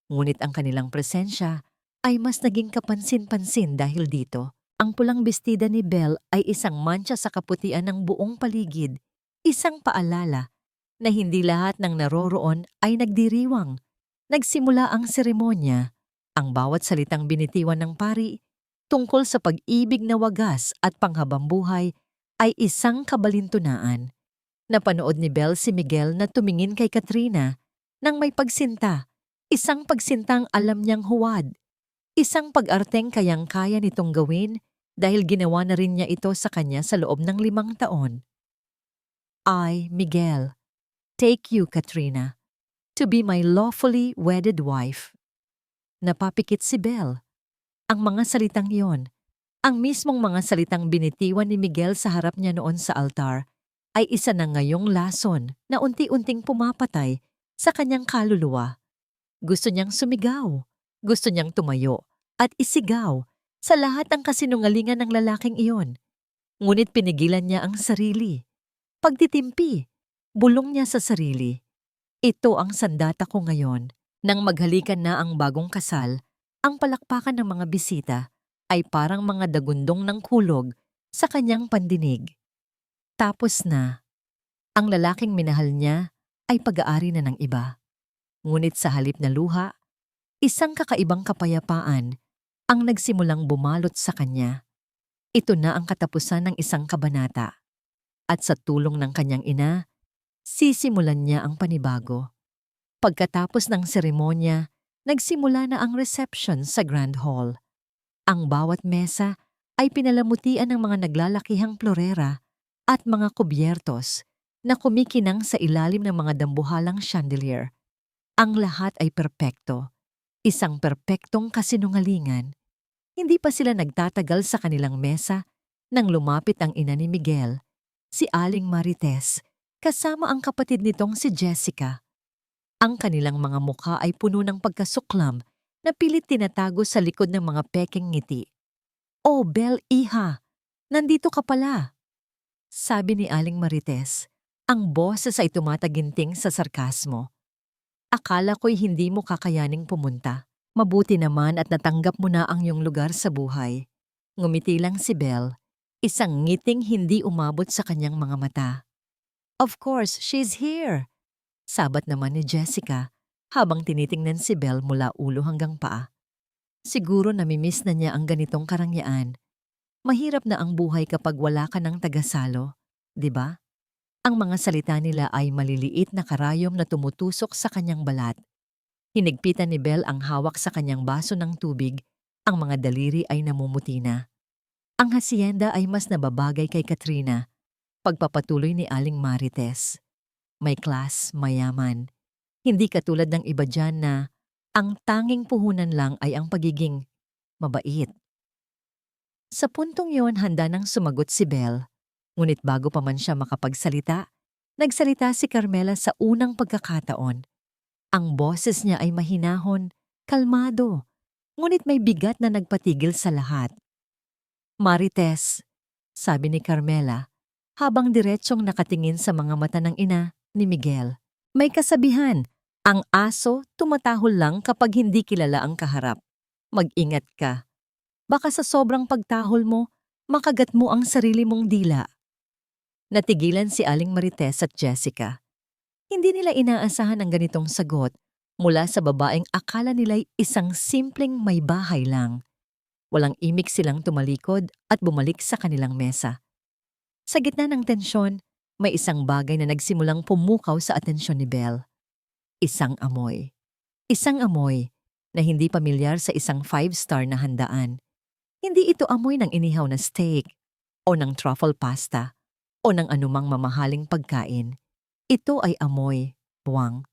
Ngunit ang kanilang presensya ay mas naging kapansin-pansin dahil dito. Ang pulang bestida ni Belle ay isang mantsa sa kaputian ng buong paligid, isang paalala na hindi lahat ng naroroon ay nagdiriwang. Nagsimula ang seremonya, ang bawat salitang binitiwan ng pari tungkol sa pag-ibig na wagas at panghabambuhay ay isang kabalintunaan. Napanood ni Belle si Miguel na tumingin kay Katrina nang may pagsinta, isang pagsintang alam niyang huwad, isang pag-arteng kayang-kaya nitong gawin dahil ginawa na rin niya ito sa kanya sa loob ng 5 taon. I, Miguel, take you, Katrina, to be my lawfully wedded wife. Napapikit si Belle. Ang mga salitang iyon, ang mismong mga salitang binitiwan ni Miguel sa harap niya noon sa altar, ay isa na ngayong lason na unti-unting pumapatay sa kanyang kaluluwa. Gusto niyang sumigaw, gusto niyang tumayo, at isigaw sa lahat ng kasinungalingan ng lalaking iyon. Ngunit pinigilan niya ang sarili. Pagtitimpi, bulong niya sa sarili. Ito ang sandata ko ngayon. Nang maghalikan na ang bagong kasal, ang palakpakan ng mga bisita ay parang mga dagundong ng kulog sa kanyang pandinig. Tapos na. Ang lalaking minahal niya ay pag-aari na ng iba. Ngunit sa halip na luha, isang kakaibang kapayapaan ang nagsimulang bumalot sa kanya. Ito na ang katapusan ng isang kabanata. At sa tulong ng kanyang ina, sisimulan niya ang panibago. Pagkatapos ng seremonya, nagsimula na ang reception sa Grand Hall. Ang bawat mesa ay pinalamutian ng mga naglalakihang florera at mga kubyertos na kumikinang sa ilalim ng mga dambuhalang chandelier. Ang lahat ay perpekto. Isang perpektong kasinungalingan. Hindi pa sila nagtatagal sa kanilang mesa nang lumapit ang ina ni Miguel, si Aling Marites, kasama ang kapatid nitong si Jessica. Ang kanilang mga mukha ay puno ng pagkasuklam na pilit tinatago sa likod ng mga pekeng ngiti. "Oh, Belle, iha! Nandito ka pala!" Sabi ni Aling Marites, ang boses ay tumataginting sa sarkasmo. "Akala ko'y hindi mo kakayaning pumunta. Mabuti naman at natanggap mo na ang iyong lugar sa buhay." Ngumiti lang si Belle, isang ngiting hindi umabot sa kanyang mga mata. "Of course, she's here!" Sabat naman ni Jessica habang tinitingnan si Belle mula ulo hanggang paa. Siguro namimiss na niya ang ganitong karangyaan. Mahirap na ang buhay kapag wala ka ng tagasalo, di ba? Ang mga salita nila ay maliliit na karayom na tumutusok sa kanyang balat. Hinigpitan ni Belle ang hawak sa kanyang baso ng tubig, ang mga daliri ay namumuti na. Ang hasyenda ay mas nababagay kay Katrina, pagpapatuloy ni Aling Marites. May class, mayaman. Hindi katulad ng iba dyan na ang tanging puhunan lang ay ang pagiging mabait. Sa puntong yon handa nang sumagot si Belle. Ngunit bago pa man siya makapagsalita, nagsalita si Carmela sa unang pagkakataon. Ang boses niya ay mahinahon, kalmado, ngunit may bigat na nagpatigil sa lahat. "Marites," sabi ni Carmela, habang diretsong nakatingin sa mga mata ng ina ni Miguel. "May kasabihan, ang aso tumatahol lang kapag hindi kilala ang kaharap. Mag-ingat ka. Baka sa sobrang pagtahol mo, makagat mo ang sarili mong dila." Natigilan si Aling Marites at Jessica. Hindi nila inaasahan ang ganitong sagot mula sa babaeng akala nila'y isang simpleng may bahay lang. Walang imik silang tumalikod at bumalik sa kanilang mesa. Sa gitna ng tensyon, may isang bagay na nagsimulang pumukaw sa atensyon ni Belle. Isang amoy. Isang amoy na hindi pamilyar sa isang 5-star na handaan. Hindi ito amoy ng inihaw na steak o ng truffle pasta o ng anumang mamahaling pagkain. Ito ay amoy, buwang,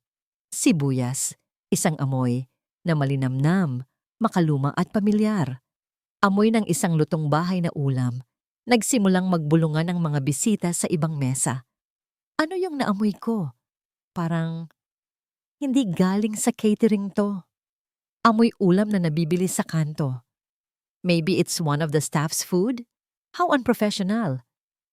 sibuyas, isang amoy na malinamnam, makaluma at pamilyar. Amoy ng isang lutong bahay na ulam. Nagsimulang magbulungan ang mga bisita sa ibang mesa. Ano yung naamoy ko? Parang hindi galing sa catering to. Amoy ulam na nabibili sa kanto. Maybe it's one of the staff's food? How unprofessional.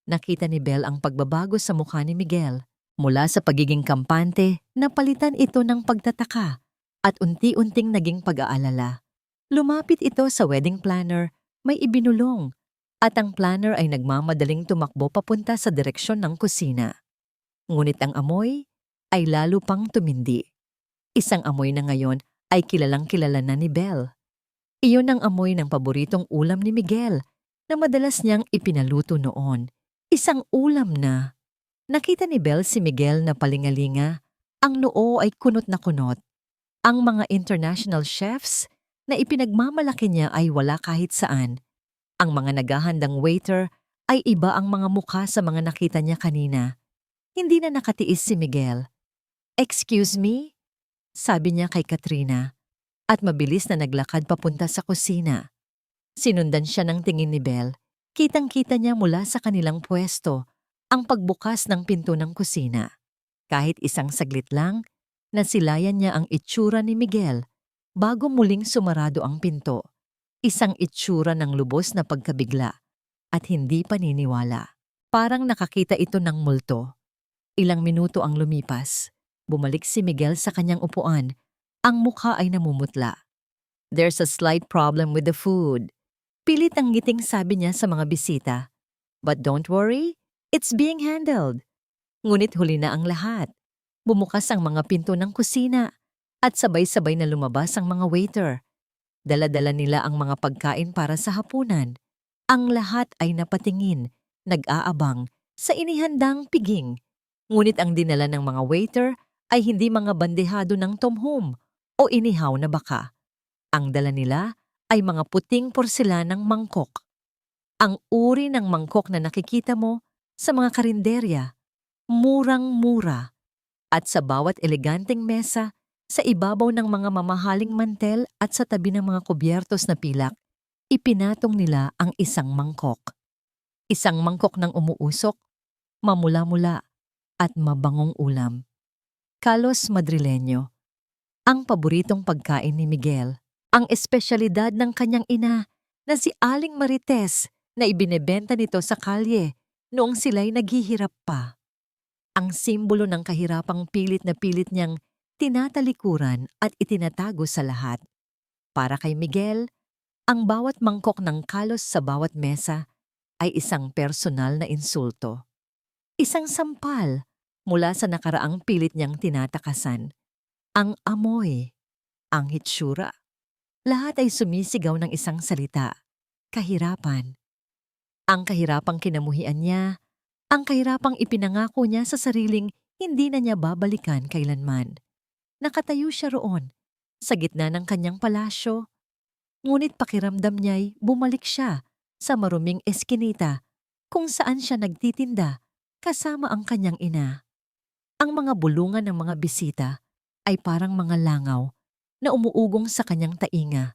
Nakita ni Belle ang pagbabago sa mukha ni Miguel. Mula sa pagiging kampante, napalitan ito ng pagtataka at unti-unting naging pag-aalala. Lumapit ito sa wedding planner, may ibinulong, at ang planner ay nagmamadaling tumakbo papunta sa direksyon ng kusina. Ngunit ang amoy, ay lalo pang tumindi. Isang amoy na ngayon ay kilalang kilala na ni Belle. Iyon ang amoy ng paboritong ulam ni Miguel na madalas niyang ipinaluto noon. Isang ulam na nakita ni Belle si Miguel na palingalinga. Ang noo ay kunot na kunot. Ang mga international chefs na ipinagmamalaki niya ay wala kahit saan. Ang mga naghahandang waiter ay iba ang mga mukha sa mga nakita niya kanina. Hindi na nakatiis si Miguel. "Excuse me?" sabi niya kay Katrina at mabilis na naglakad papunta sa kusina. Sinundan siya ng tingin ni Belle. Kitang-kita niya mula sa kanilang pwesto ang pagbukas ng pinto ng kusina. Kahit isang saglit lang, nasilayan niya ang itsura ni Miguel bago muling sumarado ang pinto. Isang itsura ng lubos na pagkabigla at hindi paniniwala. Parang nakakita ito ng multo. Ilang minuto ang lumipas. Bumalik si Miguel sa kanyang upuan. Ang mukha ay namumutla. "There's a slight problem with the food." Pilit ang ngiting sabi niya sa mga bisita. "But don't worry, it's being handled." Ngunit huli na ang lahat. Bumukas ang mga pinto ng kusina at sabay-sabay na lumabas ang mga waiter. Dala-dala nila ang mga pagkain para sa hapunan. Ang lahat ay napatingin, nag-aabang sa inihandang piging. Ngunit ang dinala ng mga waiter ay hindi mga bandehado ng tomhum o inihaw na baka. Ang dala nila ay mga puting porselanang mangkok. Ang uri ng mangkok na nakikita mo sa mga karinderya, murang-mura. At sa bawat eleganteng mesa, sa ibabaw ng mga mamahaling mantel at sa tabi ng mga kubyertos na pilak, ipinatong nila ang isang mangkok. Isang mangkok ng umuusok, mamula-mula at mabangong ulam. Kalos Madrileño, ang paboritong pagkain ni Miguel, ang espesyalidad ng kanyang ina na si Aling Marites na ibinebenta nito sa kalye noong sila'y naghihirap pa. Ang simbolo ng kahirapang pilit na pilit niyang tinatalikuran at itinatago sa lahat. Para kay Miguel, ang bawat mangkok ng kalos sa bawat mesa ay isang personal na insulto. Isang sampal mula sa nakaraang pilit niyang tinatakasan. Ang amoy, ang hitsura. Lahat ay sumisigaw ng isang salita, kahirapan. Ang kahirapang kinamuhian niya, ang kahirapang ipinangako niya sa sariling hindi na niya babalikan kailanman. Nakatayo siya roon, sa gitna ng kanyang palasyo. Ngunit pakiramdam niya'y bumalik siya sa maruming eskinita kung saan siya nagtitinda kasama ang kanyang ina. Ang mga bulungan ng mga bisita ay parang mga langaw na umuugong sa kanyang tainga.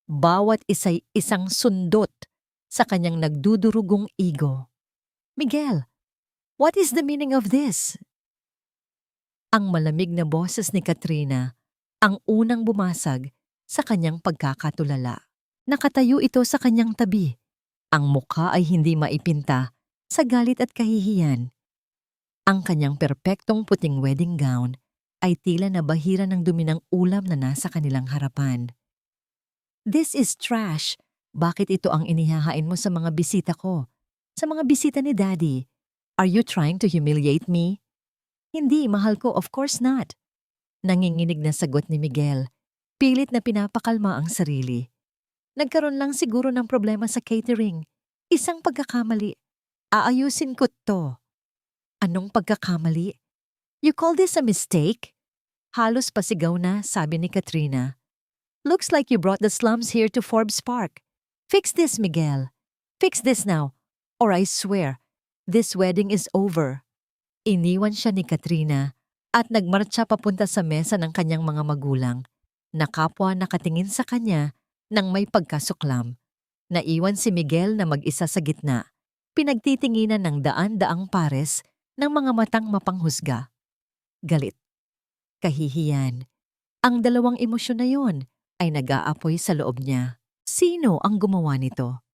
Bawat isa'y isang sundot sa kanyang nagdudurugong ego. "Miguel, what is the meaning of this?" Ang malamig na boses ni Katrina ang unang bumasag sa kanyang pagkakatulala. Nakatayo ito sa kanyang tabi. Ang mukha ay hindi maipinta sa galit at kahihiyan. Ang kanyang perpektong puting wedding gown ay tila nabahira ng dumi ng ulam na nasa kanilang harapan. "This is trash. Bakit ito ang inihahain mo sa mga bisita ko? Sa mga bisita ni Daddy? Are you trying to humiliate me?" "Hindi, mahal ko, of course not." Nanginginig na sagot ni Miguel. Pilit na pinapakalma ang sarili. "Nagkaroon lang siguro ng problema sa catering. Isang pagkakamali. Aayusin ko to." "Anong pagkakamali? You call this a mistake?" Halos pasigaw na sabi ni Katrina. "Looks like you brought the slums here to Forbes Park. Fix this, Miguel. Fix this now, or I swear, this wedding is over." Iniwan siya ni Katrina at nagmarcha papunta sa mesa ng kanyang mga magulang, na kapwa nakatingin sa kanya nang may pagkasuklam. Naiwan si Miguel na mag-isa sa gitna, pinagtitinginan ng daan-daang pares ng mga matang mapanghusga. Galit, kahihiyan. Ang dalawang emosyon na yon ay nag-aapoy sa loob niya. Sino ang gumawa nito?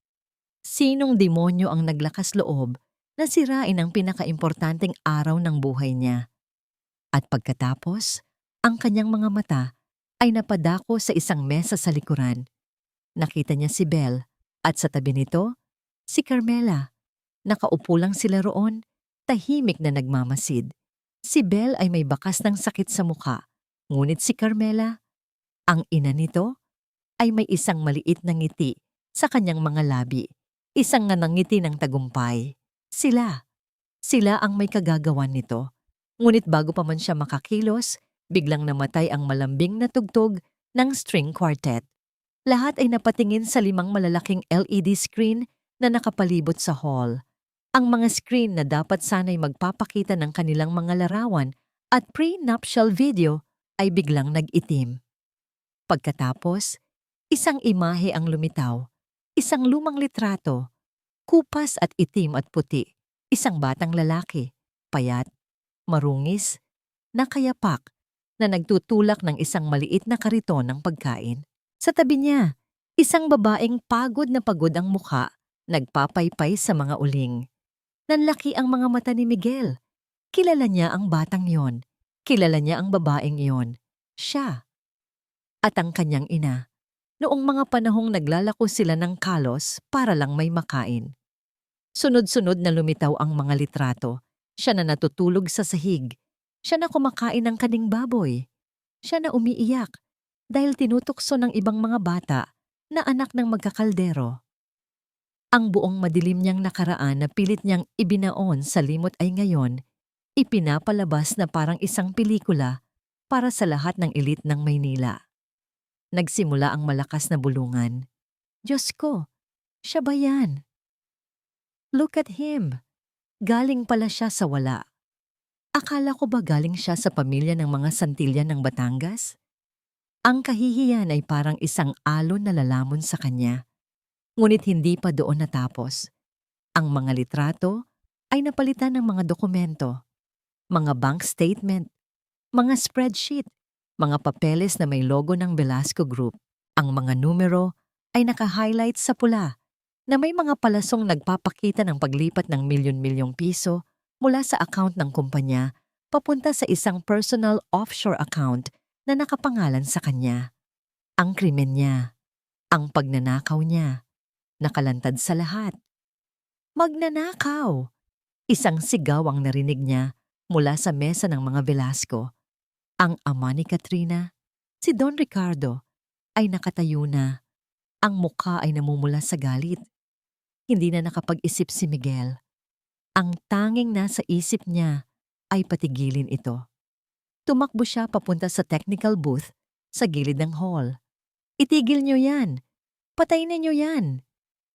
Sinong demonyo ang naglakas loob na sirain ang pinakaimportanteng araw ng buhay niya? At pagkatapos, ang kanyang mga mata ay napadako sa isang mesa sa likuran. Nakita niya si Belle at sa tabi nito, si Carmela. Nakaupo lang sila roon, tahimik na nagmamasid. Si Belle ay may bakas ng sakit sa mukha, ngunit si Carmela, ang ina nito, ay may isang maliit na ngiti sa kanyang mga labi, isang ngiti ng tagumpay. Sila ang may kagagawan nito. Ngunit bago pa man siya makakilos, biglang namatay ang malambing na tugtog ng string quartet. Lahat ay napatingin sa 5 malalaking LED screen na nakapalibot sa hall. Ang mga screen na dapat sana'y magpapakita ng kanilang mga larawan at pre-nuptial video ay biglang nag-itim. Pagkatapos, isang imahe ang lumitaw, isang lumang litrato, kupas at itim at puti, isang batang lalaki, payat, marungis, nakayapak, na nagtutulak ng isang maliit na kariton ng pagkain. Sa tabi niya, isang babaeng pagod na pagod ang mukha, nagpapaypay sa mga uling. Nanlaki ang mga mata ni Miguel. Kilala niya ang batang yon. Kilala niya ang babaeng yon. Siya. At ang kanyang ina. Noong mga panahong naglalako sila ng kalos para lang may makain. Sunod-sunod na lumitaw ang mga litrato. Siya na natutulog sa sahig. Siya na kumakain ng kaning baboy. Siya na umiiyak dahil tinutukso ng ibang mga bata na anak ng magkakaldero. Ang buong madilim niyang nakaraan na pilit niyang ibinaon sa limot ay ngayon, ipinapalabas na parang isang pelikula para sa lahat ng elite ng Maynila. Nagsimula ang malakas na bulungan. Diyos ko, siya ba yan? Look at him. Galing pala siya sa wala. Akala ko ba galing siya sa pamilya ng mga Santillan ng Batangas? Ang kahihiyan ay parang isang alon na lalamon sa kanya. Ngunit hindi pa doon natapos. Ang mga litrato ay napalitan ng mga dokumento, mga bank statement, mga spreadsheet, mga papeles na may logo ng Velasco Group. Ang mga numero ay naka-highlight sa pula na may mga palasong nagpapakita ng paglipat ng milyon-milyong piso mula sa account ng kumpanya papunta sa isang personal offshore account na nakapangalan sa kanya. Ang krimen niya, ang pagnanakaw niya, nakalantad sa lahat. Magnanakaw! Isang sigaw ang narinig niya mula sa mesa ng mga Velasco. Ang ama ni Katrina, si Don Ricardo, ay nakatayo na. Ang mukha ay namumula sa galit. Hindi na nakapag-isip si Miguel. Ang tanging nasa isip niya ay patigilin ito. Tumakbo siya papunta sa technical booth sa gilid ng hall. Itigil niyo yan! Patayin niyo yan!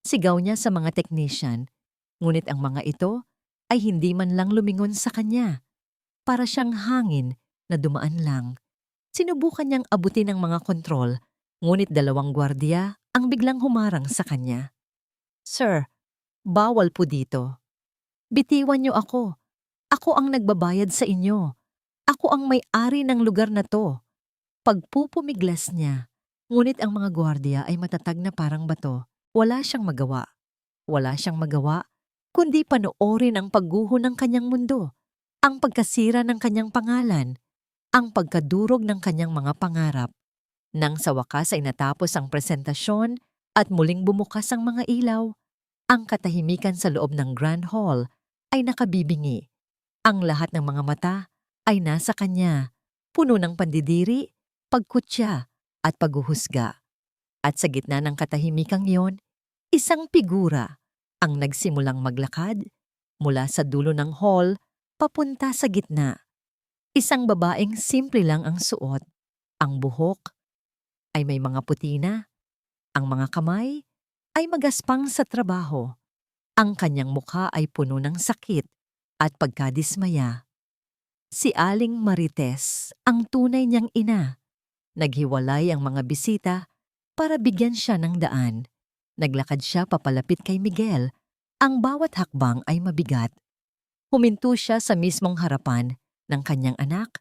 Sigaw niya sa mga technician, ngunit ang mga ito ay hindi man lang lumingon sa kanya. Para siyang hangin na dumaan lang. Sinubukan niyang abutin ang mga kontrol, ngunit 2 gwardiya ang biglang humarang sa kanya. Sir, bawal po dito. Bitiwan niyo ako. Ako ang nagbabayad sa inyo. Ako ang may-ari ng lugar na to. Pagpupumiglas niya, ngunit ang mga gwardiya ay matatag na parang bato. Wala siyang magawa. Wala siyang magawa, kundi panoorin ang pagguho ng kanyang mundo, ang pagkasira ng kanyang pangalan, ang pagkadurog ng kanyang mga pangarap. Nang sa wakas ay natapos ang presentasyon at muling bumukas ang mga ilaw, ang katahimikan sa loob ng Grand Hall ay nakabibingi. Ang lahat ng mga mata ay nasa kanya, puno ng pandidiri, pagkutya at paghuhusga. At sa gitna ng katahimikang iyon, isang figura ang nagsimulang maglakad mula sa dulo ng hall papunta sa gitna. Isang babaeng simple lang ang suot. Ang buhok ay may mga puti na. Ang mga kamay ay magaspang sa trabaho. Ang kanyang mukha ay puno ng sakit at pagkadismaya. Si Aling Marites, ang tunay niyang ina. Naghiwalay ang mga bisita para bigyan siya ng daan. Naglakad siya papalapit kay Miguel. Ang bawat hakbang ay mabigat. Huminto siya sa mismong harapan ng kanyang anak,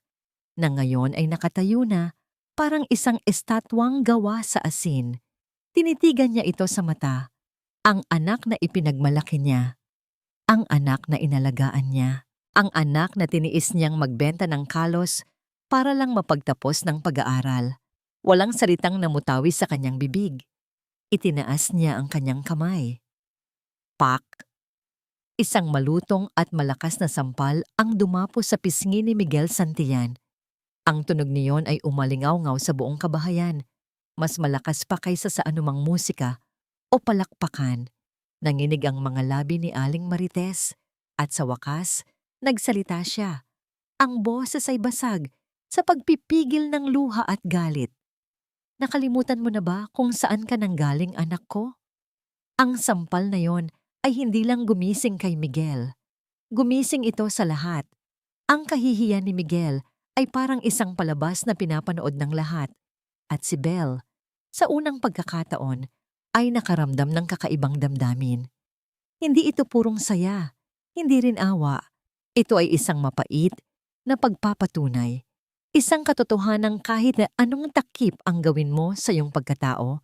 na ngayon ay nakatayo na parang isang estatwang gawa sa asin. Tinitigan niya ito sa mata. Ang anak na ipinagmalaki niya. Ang anak na inalagaan niya. Ang anak na tiniis niyang magbenta ng kalos para lang mapagtapos ng pag-aaral. Walang salitang namutawi sa kanyang bibig. Itinaas niya ang kanyang kamay. Pak! Isang malutong at malakas na sampal ang dumapo sa pisngi ni Miguel Santillan. Ang tunog niyon ay umalingaw-ngaw sa buong kabahayan, mas malakas pa kaysa sa anumang musika o palakpakan. Nanginig ang mga labi ni Aling Marites at sa wakas, nagsalita siya. Ang boses ay basag sa pagpipigil ng luha at galit. Nakalimutan mo na ba kung saan ka nanggaling, anak ko? Ang sampal na yon ay hindi lang gumising kay Miguel. Gumising ito sa lahat. Ang kahihiyan ni Miguel ay parang isang palabas na pinapanood ng lahat. At si Belle, sa unang pagkakataon, ay nakaramdam ng kakaibang damdamin. Hindi ito purong saya, hindi rin awa. Ito ay isang mapait na pagpapatunay. Isang katotohanang kahit na anong takip ang gawin mo sa iyong pagkatao,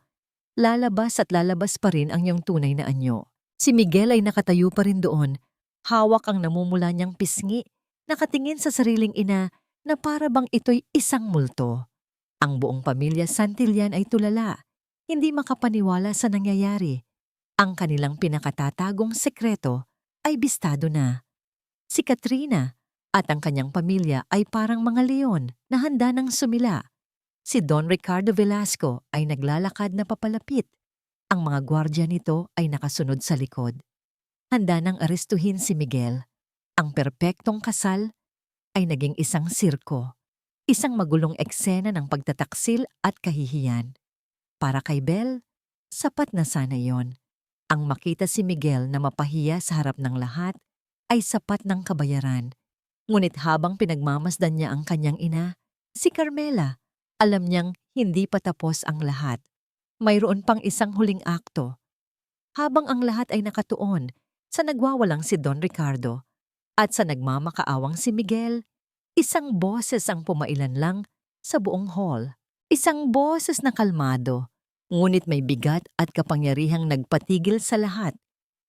lalabas at lalabas pa rin ang iyong tunay na anyo. Si Miguel ay nakatayo pa rin doon, hawak ang namumula niyang pisngi, nakatingin sa sariling ina na para bang ito'y isang multo. Ang buong pamilya Santillan ay tulala, hindi makapaniwala sa nangyayari. Ang kanilang pinakatatagong sekreto ay bistado na. Si Katrina at ang kanyang pamilya ay parang mga leon na handa ng sumila. Si Don Ricardo Velasco ay naglalakad na papalapit. Ang mga gwardya nito ay nakasunod sa likod. Handa nang arestuhin si Miguel. Ang perpektong kasal ay naging isang sirko. Isang magulong eksena ng pagtataksil at kahihiyan. Para kay Belle, sapat na sana yon. Ang makita si Miguel na mapahiya sa harap ng lahat ay sapat ng kabayaran. Ngunit habang pinagmamasdan niya ang kanyang ina, si Carmela, alam niyang hindi pa tapos ang lahat. Mayroon pang isang huling akto. Habang ang lahat ay nakatuon sa nagwawalang si Don Ricardo at sa nagmamakaawang si Miguel, isang boses ang pumailan lang sa buong hall. Isang boses na kalmado, ngunit may bigat at kapangyarihang nagpatigil sa lahat,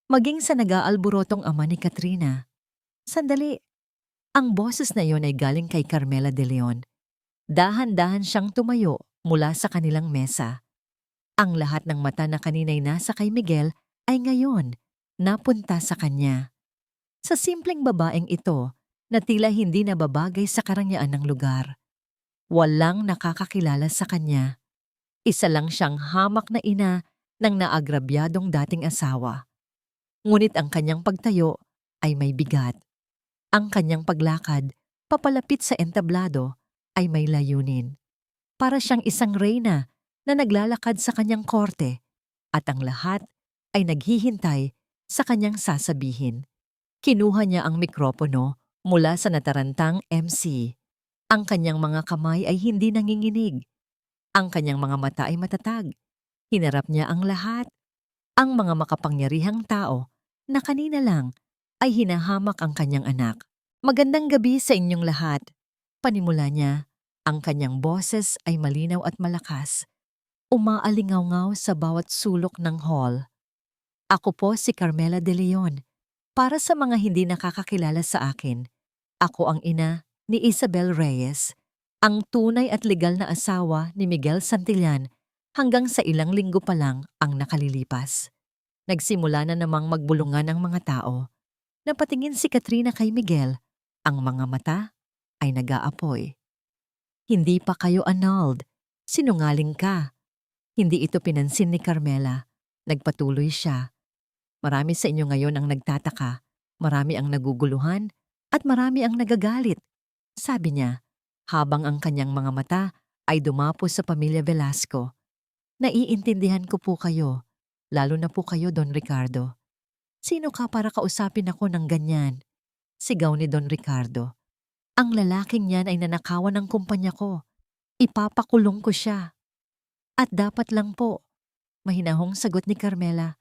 maging sa nag-aalborotong ama ni Katrina. Sandali, ang boses na iyon ay galing kay Carmela de Leon. Dahan-dahan siyang tumayo mula sa kanilang mesa. Ang lahat ng mata na kanina'y nasa kay Miguel ay ngayon napunta sa kanya. Sa simpleng babaeng ito na tila hindi nababagay sa karangyaan ng lugar. Walang nakakakilala sa kanya. Isa lang siyang hamak na ina ng naagrabyadong dating asawa. Ngunit ang kanyang pagtayo ay may bigat. Ang kanyang paglakad papalapit sa entablado ay may layunin. Para siyang isang reyna na naglalakad sa kanyang korte at ang lahat ay naghihintay sa kanyang sasabihin. Kinuha niya ang mikropono mula sa natarantang MC. Ang kanyang mga kamay ay hindi nanginginig. Ang kanyang mga mata ay matatag. Hinarap niya ang lahat. Ang mga makapangyarihang tao na kanina lang ay hinahamak ang kanyang anak. Magandang gabi sa inyong lahat. Panimula niya, ang kanyang boses ay malinaw at malakas. Umaalingaw-ngaw sa bawat sulok ng hall. Ako po si Carmela de Leon. Para sa mga hindi nakakakilala sa akin, ako ang ina ni Isabel Reyes, ang tunay at legal na asawa ni Miguel Santillan hanggang sa ilang linggo pa lang ang nakalilipas. Nagsimula na namang magbulungan ang mga tao. Napatingin si Katrina kay Miguel, ang mga mata ay nag-aapoy. Hindi pa kayo annulled. Sinungaling ka. Hindi ito pinansin ni Carmela. Nagpatuloy siya. Marami sa inyo ngayon ang nagtataka, marami ang naguguluhan, at marami ang nagagalit. Sabi niya, habang ang kanyang mga mata ay dumapo sa pamilya Velasco. Naiintindihan ko po kayo, lalo na po kayo, Don Ricardo. Sino ka para kausapin ako ng ganyan? Sigaw ni Don Ricardo. Ang lalaking yan ay nanakawan ng kumpanya ko. Ipapakulong ko siya. At dapat lang po, mahinahong sagot ni Carmela.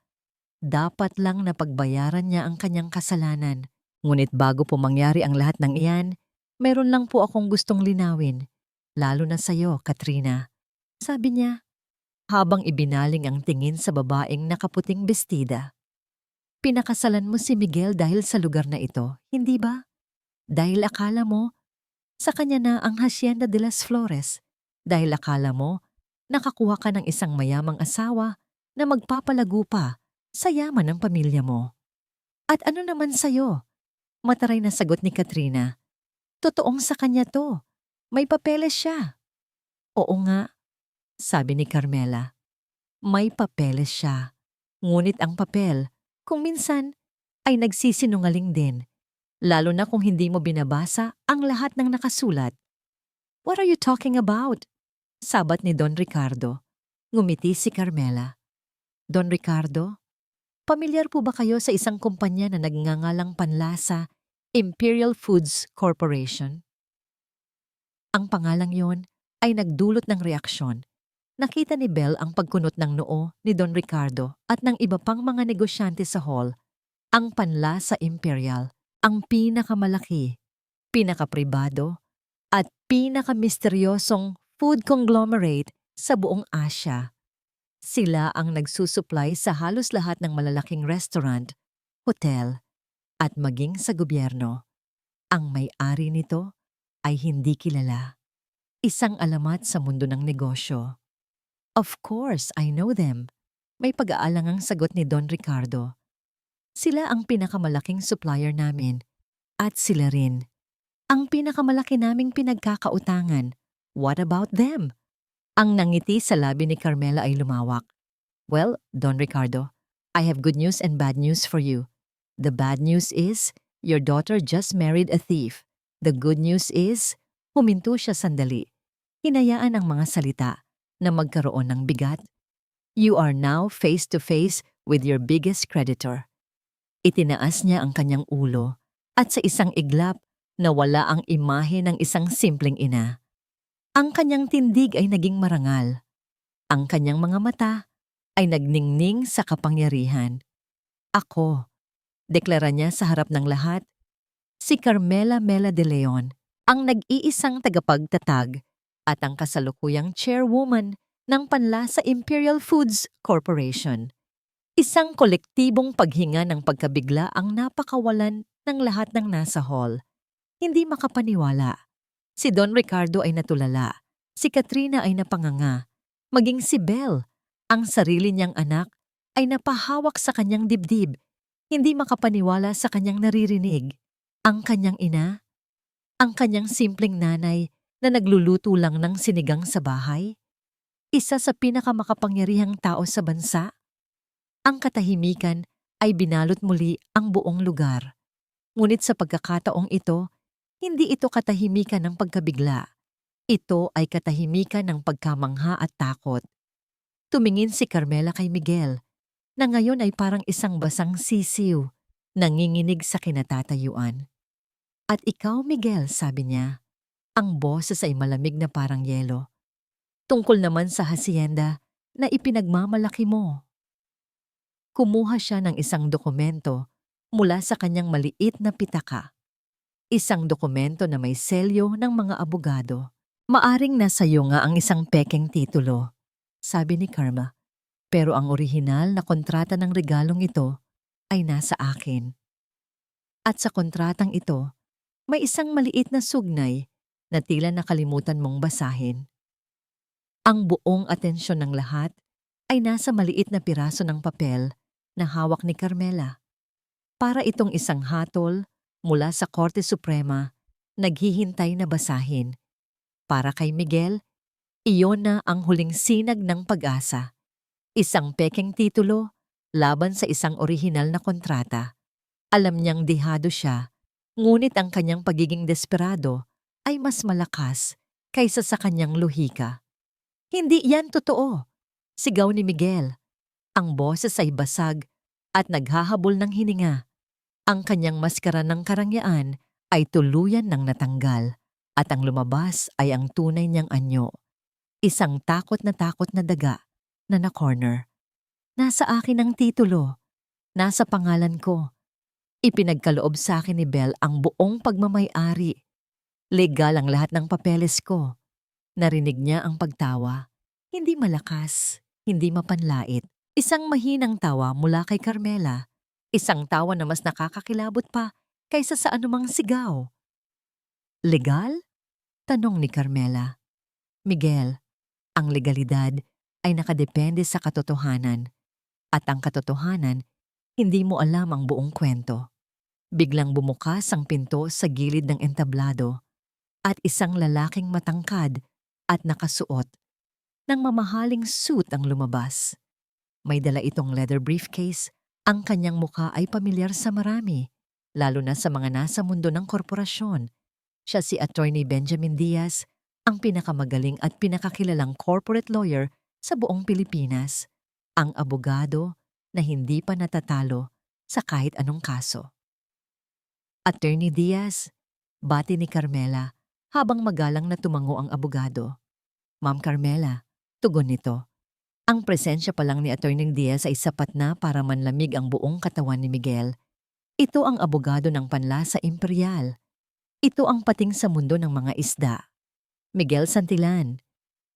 Dapat lang na pagbayaran niya ang kanyang kasalanan. Ngunit bago po mangyari ang lahat ng iyan, meron lang po akong gustong linawin, lalo na sa'yo, Katrina. Sabi niya, habang ibinaling ang tingin sa babaeng nakaputing bestida. Pinakasalan mo si Miguel dahil sa lugar na ito, hindi ba? Dahil akala mo, sa kanya na ang Hacienda de las Flores. Dahil akala mo, nakakuha ka ng isang mayamang asawa na magpapalago pa sa yaman ng pamilya mo. At ano naman sa'yo? Mataray na sagot ni Katrina. Totoong sa kanya to. May papeles siya. Oo nga, sabi ni Carmela. May papeles siya. Ngunit ang papel, kung minsan, ay nagsisinungaling din. Lalo na kung hindi mo binabasa ang lahat ng nakasulat. What are you talking about? Sabat ni Don Ricardo. Ngumiti si Carmela. Don Ricardo, pamilyar po ba kayo sa isang kumpanya na nagngangalang Panlasa, Imperial Foods Corporation? Ang pangalang yon ay nagdulot ng reaksyon. Nakita ni Belle ang pagkunot ng noo ni Don Ricardo at ng iba pang mga negosyante sa hall. Ang Panlasa Imperial, ang pinakamalaki, pinakapribado, at pinakamisteryosong food conglomerate sa buong Asya. Sila ang nagsusupply sa halos lahat ng malalaking restaurant, hotel, at maging sa gobyerno. Ang may-ari nito ay hindi kilala. Isang alamat sa mundo ng negosyo. Of course, I know them. May pag-aalangang sagot ni Don Ricardo. Sila ang pinakamalaking supplier namin. At sila rin. Ang pinakamalaki naming pinagkakautangan. What about them? Ang nangiti sa labi ni Carmela ay lumawak. Well, Don Ricardo, I have good news and bad news for you. The bad news is, your daughter just married a thief. The good news is, huminto siya sandali. Hinayaan ang mga salita na magkaroon ng bigat. You are now face to face with your biggest creditor. Itinaas niya ang kanyang ulo at sa isang iglap nawala ang imahe ng isang simpleng ina. Ang kanyang tindig ay naging marangal. Ang kanyang mga mata ay nagningning sa kapangyarihan. Ako, deklara niya sa harap ng lahat, si Carmela Mela de Leon, ang nag-iisang tagapagtatag at ang kasalukuyang chairwoman ng Panlasa Imperial Foods Corporation. Isang kolektibong paghinga ng pagkabigla ang napakawalan ng lahat ng nasa hall. Hindi makapaniwala. Si Don Ricardo ay natulala. Si Katrina ay napanganga. Maging si Belle, ang sarili niyang anak, ay napahawak sa kanyang dibdib. Hindi makapaniwala sa kanyang naririnig. Ang kanyang ina, ang kanyang simpleng nanay na nagluluto lang ng sinigang sa bahay. Isa sa pinakamakapangyarihang tao sa bansa. Ang katahimikan ay binalot muli ang buong lugar. Ngunit sa pagkakataong ito, hindi ito katahimikan ng pagkabigla. Ito ay katahimikan ng pagkamangha at takot. Tumingin si Carmela kay Miguel, na ngayon ay parang isang basang sisiw, nanginginig sa kinatatayuan. At ikaw, Miguel, sabi niya, ang boses ay malamig na parang yelo. Tungkol naman sa hacienda na ipinagmamalaki mo. Kumuha siya ng isang dokumento mula sa kanyang maliit na pitaka. Isang dokumento na may selyo ng mga abogado. Maaring nasa iyo nga ang isang pekeng titulo, sabi ni Karma. Pero ang orihinal na kontrata ng regalong ito ay nasa akin. At sa kontratang ito, may isang maliit na sugnay na tila nakalimutan mong basahin. Ang buong atensyon ng lahat ay nasa maliit na piraso ng papel na hawak ni Carmela. Para itong isang hatol mula sa Korte Suprema, naghihintay na basahin. Para kay Miguel, iyon na ang huling sinag ng pag-asa. Isang pekeng titulo laban sa isang orihinal na kontrata. Alam niyang dihado siya, ngunit ang kanyang pagiging desperado ay mas malakas kaysa sa kanyang luhika. Hindi yan totoo, sigaw ni Miguel. Ang boses ay basag at naghahabol ng hininga. Ang kanyang maskara ng karangyaan ay tuluyan ng natanggal at ang lumabas ay ang tunay niyang anyo. Isang takot na daga na na-corner. Nasa akin ang titulo. Nasa pangalan ko. Ipinagkaloob sa akin ni Belle ang buong pagmamay-ari. Legal ang lahat ng papeles ko. Narinig niya ang pagtawa. Hindi malakas, hindi mapanlait. Isang mahinang tawa mula kay Carmela. Isang tawa na mas nakakakilabot pa kaysa sa anumang sigaw. Legal? Tanong ni Carmela. Miguel, ang legalidad ay nakadepende sa katotohanan. At ang katotohanan, Hindi mo alam ang buong kwento. Biglang bumukas ang pinto sa gilid ng entablado at isang lalaking matangkad at nakasuot ng mamahaling suit ang lumabas. May dala itong leather briefcase. Ang kanyang mukha ay pamilyar sa marami, lalo na sa mga nasa mundo ng korporasyon. Siya si Attorney Benjamin Diaz, ang pinakamagaling at pinakakilalang corporate lawyer sa buong Pilipinas. Ang abogado na hindi pa natatalo sa kahit anong kaso. Attorney Diaz, bati ni Carmela habang magalang na tumango ang abogado. Ma'am Carmela, tugon nito. Ang presensya pa lang ni Attorney Diaz ay sapat na para manlamig ang buong katawan ni Miguel. Ito ang abogado ng panlasa imperial. Ito ang pating sa mundo ng mga isda. Miguel Santillan,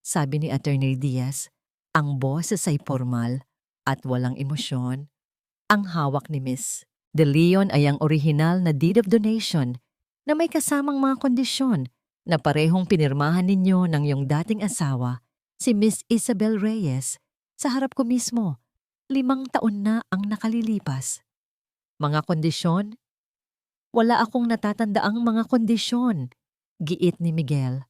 sabi ni Attorney Diaz, ang boses ay formal at walang emosyon. Ang hawak ni Miss De Leon ay ang orihinal na deed of donation na may kasamang mga kondisyon na parehong pinirmahan ninyo ng iyong dating asawa, si Miss Isabel Reyes, sa harap ko mismo. 5 taon na ang nakalilipas. Mga kondisyon? Wala akong natatandaang mga kondisyon, giit ni Miguel.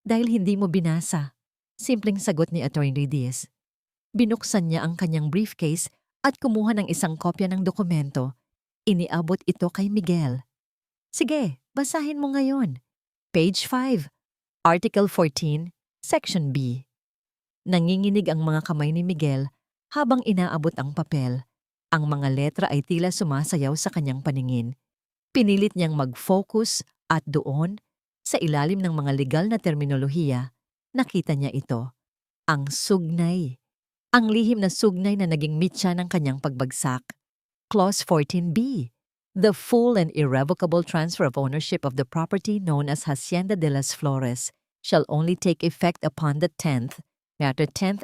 Dahil hindi mo binasa, simpleng sagot ni Attorney Diaz. Binuksan niya ang kanyang briefcase at kumuha ng isang kopya ng dokumento. Iniabot ito kay Miguel. Sige, basahin mo ngayon. Page 5, Article 14, Section B. Nanginginig ang mga kamay ni Miguel habang inaabot ang papel. Ang mga letra ay tila sumasayaw sa kanyang paningin. Pinilit niyang mag-focus at doon, sa ilalim ng mga legal na terminolohiya, nakita niya ito. Ang sugnay. Ang lihim na sugnay na naging mitya ng kanyang pagbagsak. Clause 14B. The full and irrevocable transfer of ownership of the property known as Hacienda de las Flores shall only take effect upon the 10th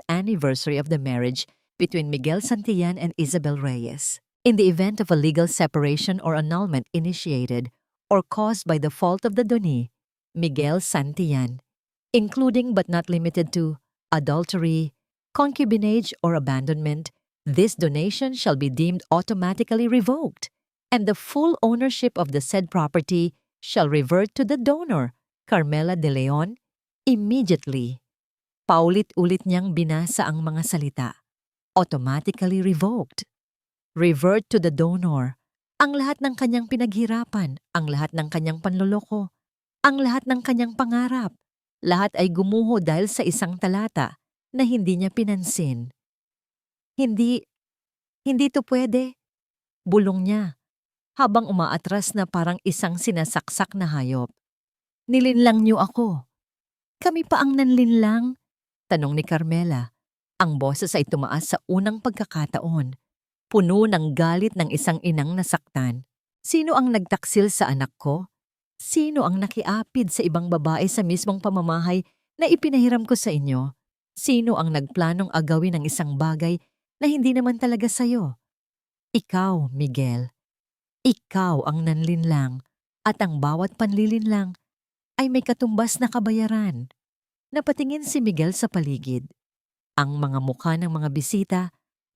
anniversary of the marriage between Miguel Santillan and Isabel Reyes. In the event of a legal separation or annulment initiated or caused by the fault of the donee, Miguel Santillan, including but not limited to adultery, concubinage, or abandonment, this donation shall be deemed automatically revoked, and the full ownership of the said property shall revert to the donor, Carmela de Leon, immediately. Paulit-ulit niyang binasa ang mga salita. Automatically revoked. Revert to the donor. Ang lahat ng kanyang pinaghirapan, ang lahat ng kanyang panloloko, ang lahat ng kanyang pangarap, lahat ay gumuho dahil sa isang talata na hindi niya pinansin. Hindi to pwede. Bulong niya, habang umaatras na parang isang sinasaksak na hayop. Nilinlang niyo ako. Kami pa ang nanlinlang? Tanong ni Carmela. Ang boses ay tumaas sa unang pagkakataon. Puno ng galit ng isang inang nasaktan. Sino ang nagtaksil sa anak ko? Sino ang nakiapid sa ibang babae sa mismong pamamahay na ipinahiram ko sa inyo? Sino ang nagplanong agawin ng isang bagay na hindi naman talaga sayo? Ikaw, Miguel. Ikaw ang nanlinlang at ang bawat panlilinlang ay may katumbas na kabayaran. Napatingin si Miguel sa paligid. Ang mga mukha ng mga bisita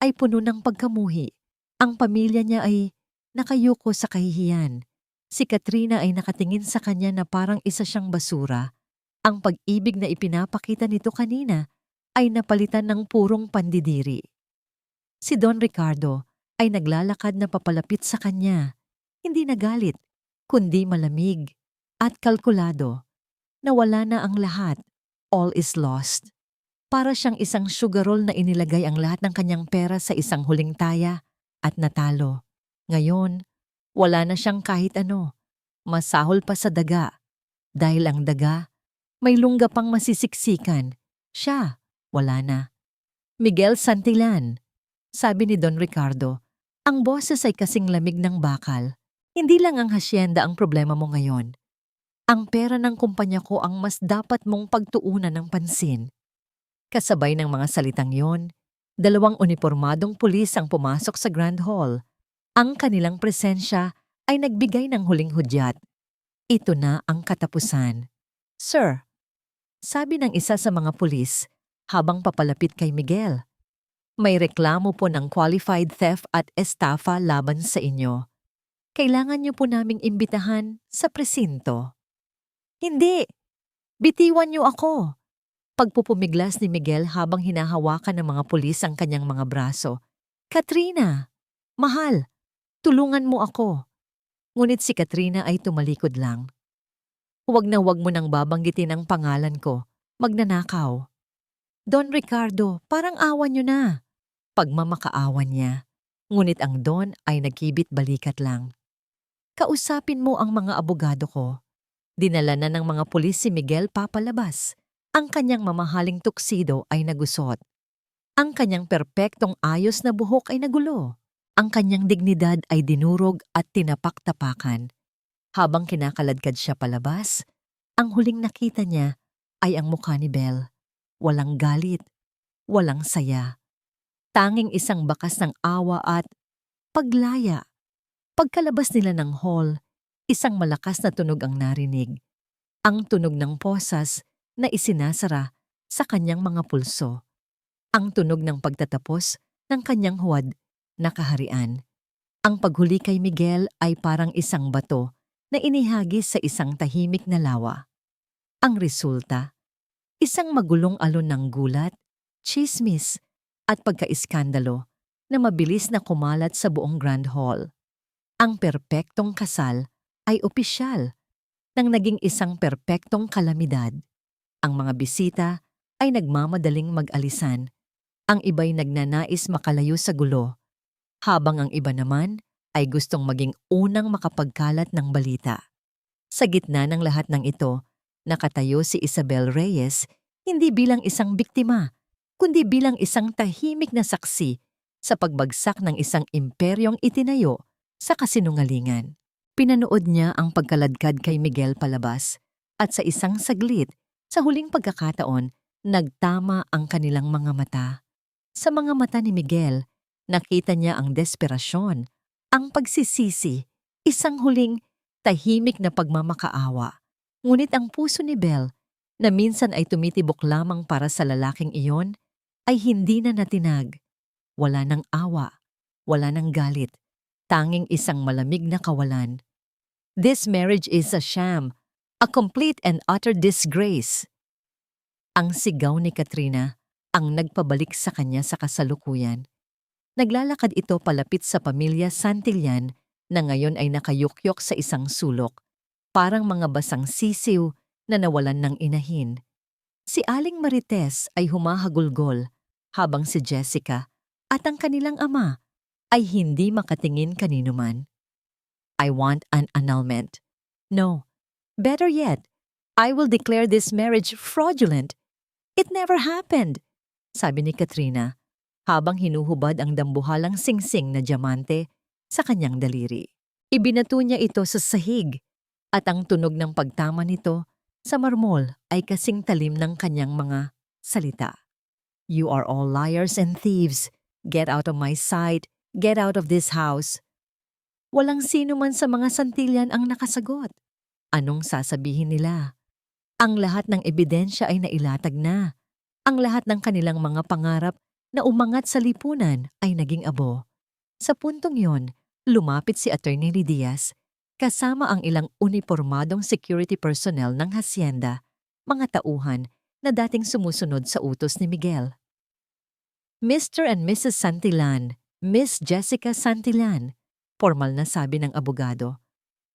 ay puno ng pagkamuhi. Ang pamilya niya ay nakayuko sa kahihiyan. Si Katrina ay nakatingin sa kanya na parang isa siyang basura. Ang pag-ibig na ipinapakita nito kanina ay napalitan ng purong pandidiri. Si Don Ricardo ay naglalakad na papalapit sa kanya. Hindi nagalit, kundi malamig at kalkulado. Nawala na ang lahat. All is lost. Para siyang isang sugarol na inilagay ang lahat ng kanyang pera sa isang huling taya at natalo. Ngayon, wala na siyang kahit ano. Masahol pa sa daga. Dahil ang daga, may lungga pang masisiksikan. Siya, wala na. Miguel Santillan, sabi ni Don Ricardo, ang boses ay kasing lamig ng bakal. Hindi lang ang hacienda ang problema mo ngayon. Ang pera ng kumpanya ko ang mas dapat mong pagtuunan ng pansin. Kasabay ng mga salitang yon, 2 unipormadong pulis ang pumasok sa Grand Hall. Ang kanilang presensya ay nagbigay ng huling hudyat. Ito na ang katapusan. Sir, sabi ng isa sa mga pulis habang papalapit kay Miguel, May reklamo po ng qualified theft at estafa laban sa inyo. Kailangan niyo po naming imbitahan sa presinto. Hindi! Bitiwan niyo ako! Pagpupumiglas ni Miguel habang hinahawakan ng mga pulis ang kanyang mga braso. Katrina! Mahal! Tulungan mo ako! Ngunit si Katrina ay tumalikod lang. Huwag na huwag mo nang babanggitin ang pangalan ko. Magnanakaw. Don Ricardo, parang awan niyo na. Pagmamakaawan niya. Ngunit ang Don ay nagkibit-balikat lang. Kausapin mo ang mga abogado ko. Dinala na ng mga pulis si Miguel papalabas. Ang kanyang mamahaling tuksido ay nagusot. Ang kanyang perpektong ayos na buhok ay nagulo. Ang kanyang dignidad ay dinurog at tinapak-tapakan. Habang kinakaladkad siya palabas, ang huling nakita niya ay ang mukha ni Belle. Walang galit, walang saya. Tanging isang bakas ng awa at paglaya. Pagkalabas nila ng hall, isang malakas na tunog ang narinig. Ang tunog ng posas na isinasara sa kanyang mga pulso. Ang tunog ng pagtatapos ng kanyang huwad na kaharian. Ang paghuli kay Miguel ay parang isang bato na inihagis sa isang tahimik na lawa. Ang resulta, isang magulong alon ng gulat, tsismis at pagkaiskandalo na mabilis na kumalat sa buong Grand Hall. Ang perpektong kasal ay opisyal nang naging isang perpektong kalamidad. Ang mga bisita ay nagmamadaling mag-alisan. Ang iba'y nagnanais makalayo sa gulo, habang ang iba naman ay gustong maging unang makapagkalat ng balita. Sa gitna ng lahat ng ito, nakatayo si Isabel Reyes hindi bilang isang biktima, kundi bilang isang tahimik na saksi sa pagbagsak ng isang imperyong itinayo sa kasinungalingan. Pinanood niya ang pagkaladkad kay Miguel palabas at sa isang saglit, sa huling pagkakataon, nagtama ang kanilang mga mata. Sa mga mata ni Miguel, nakita niya ang desperasyon, ang pagsisisi, isang huling tahimik na pagmamakaawa. Ngunit ang puso ni Belle, na minsan ay tumitibok lamang para sa lalaking iyon, ay hindi na natinag. Wala ng awa, wala ng galit, tanging isang malamig na kawalan. This marriage is a sham, a complete and utter disgrace. Ang sigaw ni Katrina ang nagpabalik sa kanya sa kasalukuyan. Naglalakad ito palapit sa pamilya Santillan na ngayon ay nakayukyok sa isang sulok, parang mga basang sisiw na nawalan ng inahin. Si Aling Marites ay humahagulgol, habang si Jessica at ang kanilang ama ay hindi makatingin kaninuman. I want an annulment. No, better yet, I will declare this marriage fraudulent. It never happened, sabi ni Katrina, habang hinuhubad ang dambuhalang singsing na diamante sa kanyang daliri. Ibinato niya ito sa sahig, at ang tunog ng pagtama nito sa marmol ay kasing talim ng kanyang mga salita. You are all liars and thieves. Get out of my sight. Get out of this house. Walang sino man sa mga Santillan ang nakasagot. Anong sasabihin nila? Ang lahat ng ebidensya ay nailatag na. Ang lahat ng kanilang mga pangarap na umangat sa lipunan ay naging abo. Sa puntong yon, lumapit si Attorney Diaz kasama ang ilang unipormadong security personnel ng hacienda, mga tauhan na dating sumusunod sa utos ni Miguel. Mr. and Mrs. Santillan, Miss Jessica Santillan, formal na sabi ng abogado.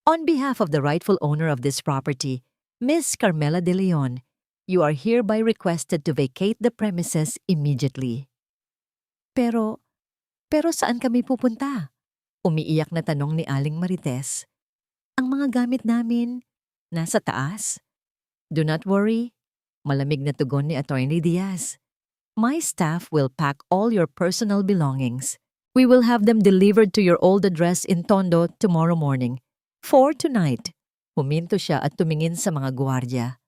On behalf of the rightful owner of this property, Miss Carmela de Leon, you are hereby requested to vacate the premises immediately. Pero saan kami pupunta? Umiiyak na tanong ni Aling Marites. Ang mga gamit namin, nasa taas. Do not worry, malamig na tugon ni Attorney Diaz. My staff will pack all your personal belongings. We will have them delivered to your old address in Tondo tomorrow morning. 4 tonight. Huminto siya at tumingin sa mga gwardiya.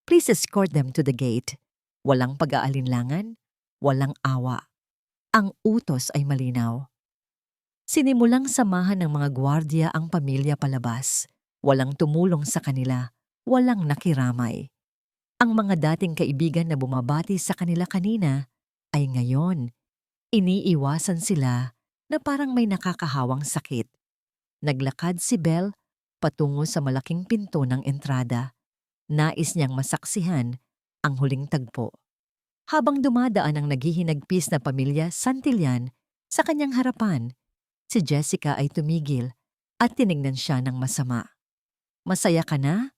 Please escort them to the gate. Walang pag-aalinlangan, walang awa. Ang utos ay malinaw. Sinimulang samahan ng mga gwardiya ang pamilya palabas. Walang tumulong sa kanila, walang nakiramay. Ang mga dating kaibigan na bumabati sa kanila kanina ay ngayon Iniiwasan sila na parang may nakakahawang sakit. Naglakad si Belle patungo sa malaking pinto ng entrada. Nais niyang masaksihan ang huling tagpo. Habang dumadaan ang naghihinagpis na pamilya Santillan sa kanyang harapan, si Jessica ay tumigil at tinignan siya ng masama. "Masaya ka na?"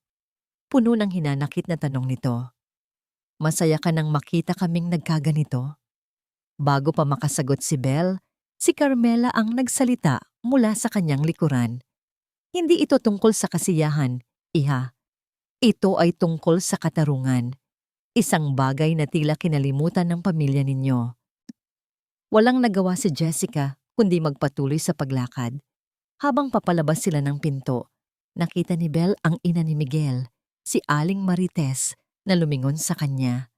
Puno ng hinanakit na tanong nito. "Masaya ka nang makita kaming nagkaganito?" Bago pa makasagot si Belle, si Carmela ang nagsalita mula sa kanyang likuran. "Hindi ito tungkol sa kasiyahan, iha. Ito ay tungkol sa katarungan. Isang bagay na tila kinalimutan ng pamilya ninyo." Walang nagawa si Jessica kundi magpatuloy sa paglakad. Habang papalabas sila ng pinto, nakita ni Belle ang ina ni Miguel, si Aling Marites, na lumingon sa kanya.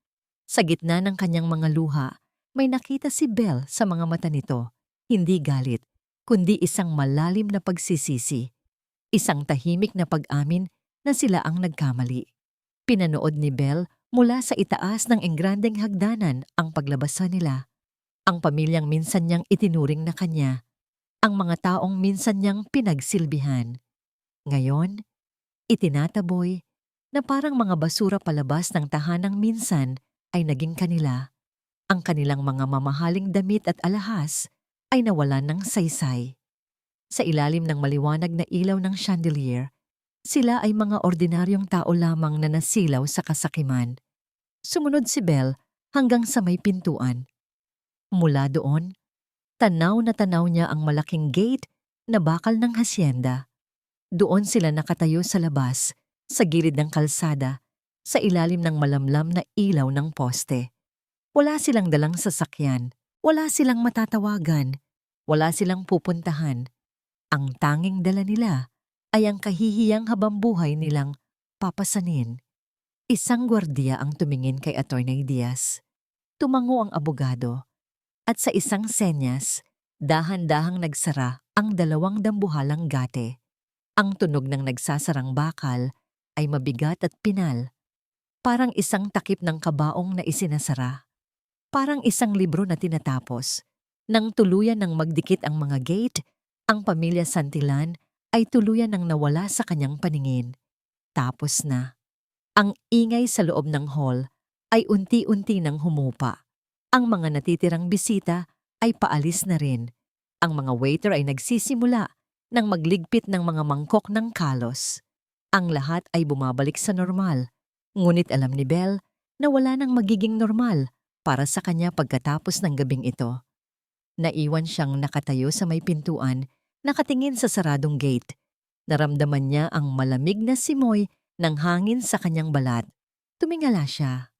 Sa gitna ng kanyang mga luha, may nakita si Belle sa mga mata nito. Hindi galit, kundi isang malalim na pagsisisi. Isang tahimik na pag-amin na sila ang nagkamali. Pinanood ni Belle mula sa itaas ng engrandeng hagdanan ang paglabasan nila. Ang pamilyang minsan niyang itinuring na kanya. Ang mga taong minsan niyang pinagsilbihan. Ngayon, itinataboy na parang mga basura palabas ng tahanang minsan ay naging kanila. Ang kanilang mga mamahaling damit at alahas ay nawalan ng saysay. Sa ilalim ng maliwanag na ilaw ng chandelier, sila ay mga ordinaryong tao lamang na nasilaw sa kasakiman. Sumunod si Belle hanggang sa may pintuan. Mula doon, tanaw na tanaw niya ang malaking gate na bakal ng hasyenda. Doon sila nakatayo sa labas, sa gilid ng kalsada, sa ilalim ng malamlam na ilaw ng poste. Wala silang dalang sasakyan, wala silang matatawagan, wala silang pupuntahan. Ang tanging dala nila ay ang kahihiyang habambuhay nilang papasanin. Isang gwardiya ang tumingin kay Attorney Diaz. Tumango ang abogado. At sa isang senyas, dahan-dahang nagsara ang 2 dambuhalang gate. Ang tunog ng nagsasarang bakal ay mabigat at pinal. Parang isang takip ng kabaong na isinasara. Parang isang libro na tinatapos. Nang tuluyan ng magdikit ang mga gate, ang pamilya Santillan ay tuluyan ng nawala sa kanyang paningin. Tapos na. Ang ingay sa loob ng hall ay unti-unti nang humupa. Ang mga natitirang bisita ay paalis na rin. Ang mga waiter ay nagsisimula ng magligpit ng mga mangkok ng kalos. Ang lahat ay bumabalik sa normal. Ngunit alam ni Belle na wala nang magiging normal para sa kanya pagkatapos ng gabing ito. Naiwan siyang nakatayo sa may pintuan, nakatingin sa saradong gate. Naramdaman niya ang malamig na simoy ng hangin sa kanyang balat. Tumingala siya.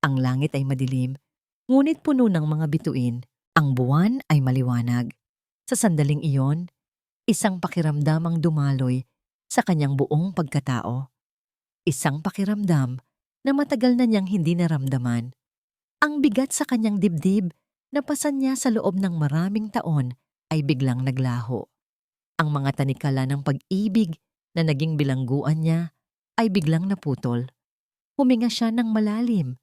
Ang langit ay madilim, ngunit puno ng mga bituin. Ang buwan ay maliwanag. Sa sandaling iyon, isang pakiramdam ang dumaloy sa kanyang buong pagkatao. Isang pakiramdam na matagal na niyang hindi naramdaman. Ang bigat sa kanyang dibdib na pasan niya sa loob ng maraming taon ay biglang naglaho. Ang mga tanikala ng pag-ibig na naging bilangguan niya ay biglang naputol. Huminga siya ng malalim.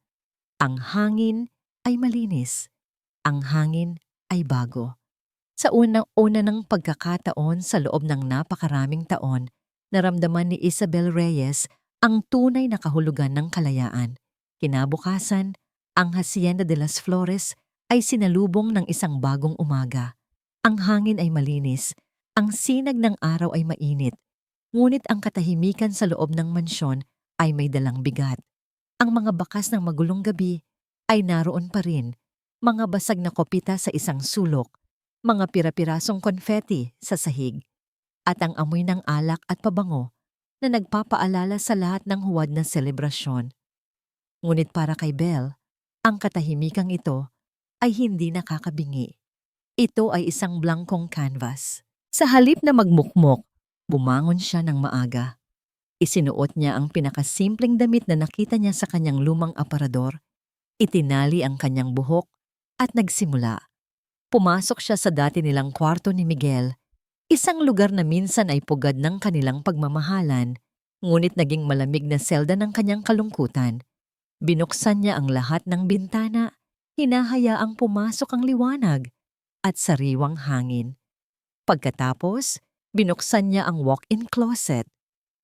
Ang hangin ay malinis. Ang hangin ay bago. Sa unang-una ng pagkakataon sa loob ng napakaraming taon, naramdaman ni Isabel Reyes ang tunay na kahulugan ng kalayaan. Kinabukasan, ang Hacienda de las Flores ay sinalubong ng isang bagong umaga. Ang hangin ay malinis, ang sinag ng araw ay mainit, ngunit ang katahimikan sa loob ng mansyon ay may dalang bigat. Ang mga bakas ng magulong gabi ay naroon pa rin, mga basag na kopita sa isang sulok, mga pira-pirasong konfeti sa sahig, at ang amoy ng alak at pabango na nagpapaalala sa lahat ng huwad na selebrasyon. Ngunit para kay Belle, ang katahimikang ito ay hindi nakakabingi. Ito ay isang blankong canvas. Sa halip na magmukmok, bumangon siya ng maaga. Isinuot niya ang pinakasimpleng damit na nakita niya sa kanyang lumang aparador, itinali ang kanyang buhok at nagsimula. Pumasok siya sa dati nilang kwarto ni Miguel, isang lugar na minsan ay pugad ng kanilang pagmamahalan, ngunit naging malamig na selda ng kanyang kalungkutan. Binuksan niya ang lahat ng bintana, Hinahayaang pumasok ang liwanag at sariwang hangin. Pagkatapos, binuksan niya ang walk-in closet.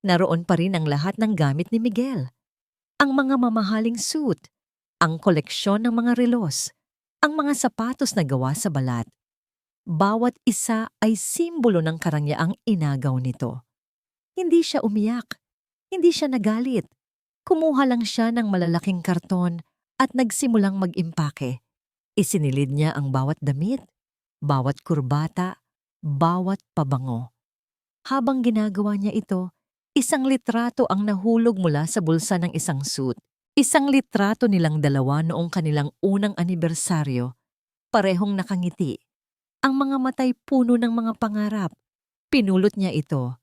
Naroon pa rin ang lahat ng gamit ni Miguel. Ang mga mamahaling suit, ang koleksyon ng mga relos, ang mga sapatos na gawa sa balat. Bawat isa ay simbolo ng karangyang inagaw nito. Hindi siya umiyak, hindi siya nagalit. Kumuha lang siya ng malalaking karton at nagsimulang mag-impake. Isinilid niya ang bawat damit, bawat kurbata, bawat pabango. Habang ginagawa niya ito, isang litrato ang nahulog mula sa bulsa ng isang suit. Isang litrato nilang dalawa noong kanilang unang anibersaryo, parehong nakangiti. Ang mga matay puno ng mga pangarap. Pinulot niya ito.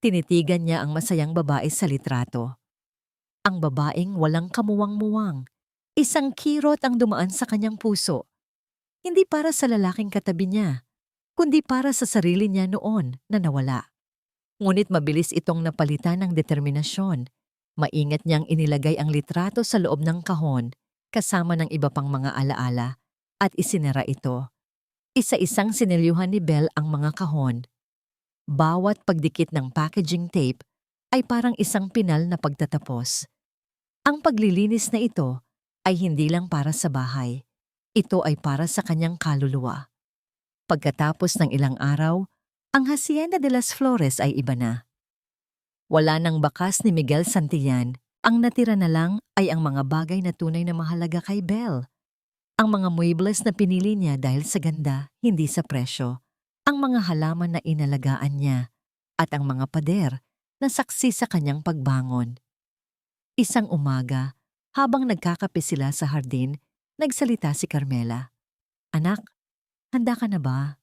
Tinitigan niya ang masayang babae sa litrato. Ang babaeng walang kamuwang-muwang. Isang kirot ang dumaan sa kanyang puso. Hindi para sa lalaking katabi niya, kundi para sa sarili niya noon na nawala. Ngunit mabilis itong napalitan ng determinasyon. Maingat niyang inilagay ang litrato sa loob ng kahon kasama ng iba pang mga alaala at isinara ito. Isa-isang sinilyuhan ni Belle ang mga kahon. Bawat pagdikit ng packaging tape ay parang isang pinal na pagtatapos. Ang paglilinis na ito ay hindi lang para sa bahay. Ito ay para sa kanyang kaluluwa. Pagkatapos ng ilang araw, ang Hacienda de las Flores ay iba na. Wala nang bakas ni Miguel Santillan. Ang natira na lang ay ang mga bagay na tunay na mahalaga kay Belle. Ang mga muebles na pinili niya dahil sa ganda, hindi sa presyo. Ang mga halaman na inalagaan niya. At ang mga pader na saksi sa kanyang pagbangon. Isang umaga, habang nagkakape sila sa hardin, nagsalita si Carmela. "Anak, handa ka na ba?"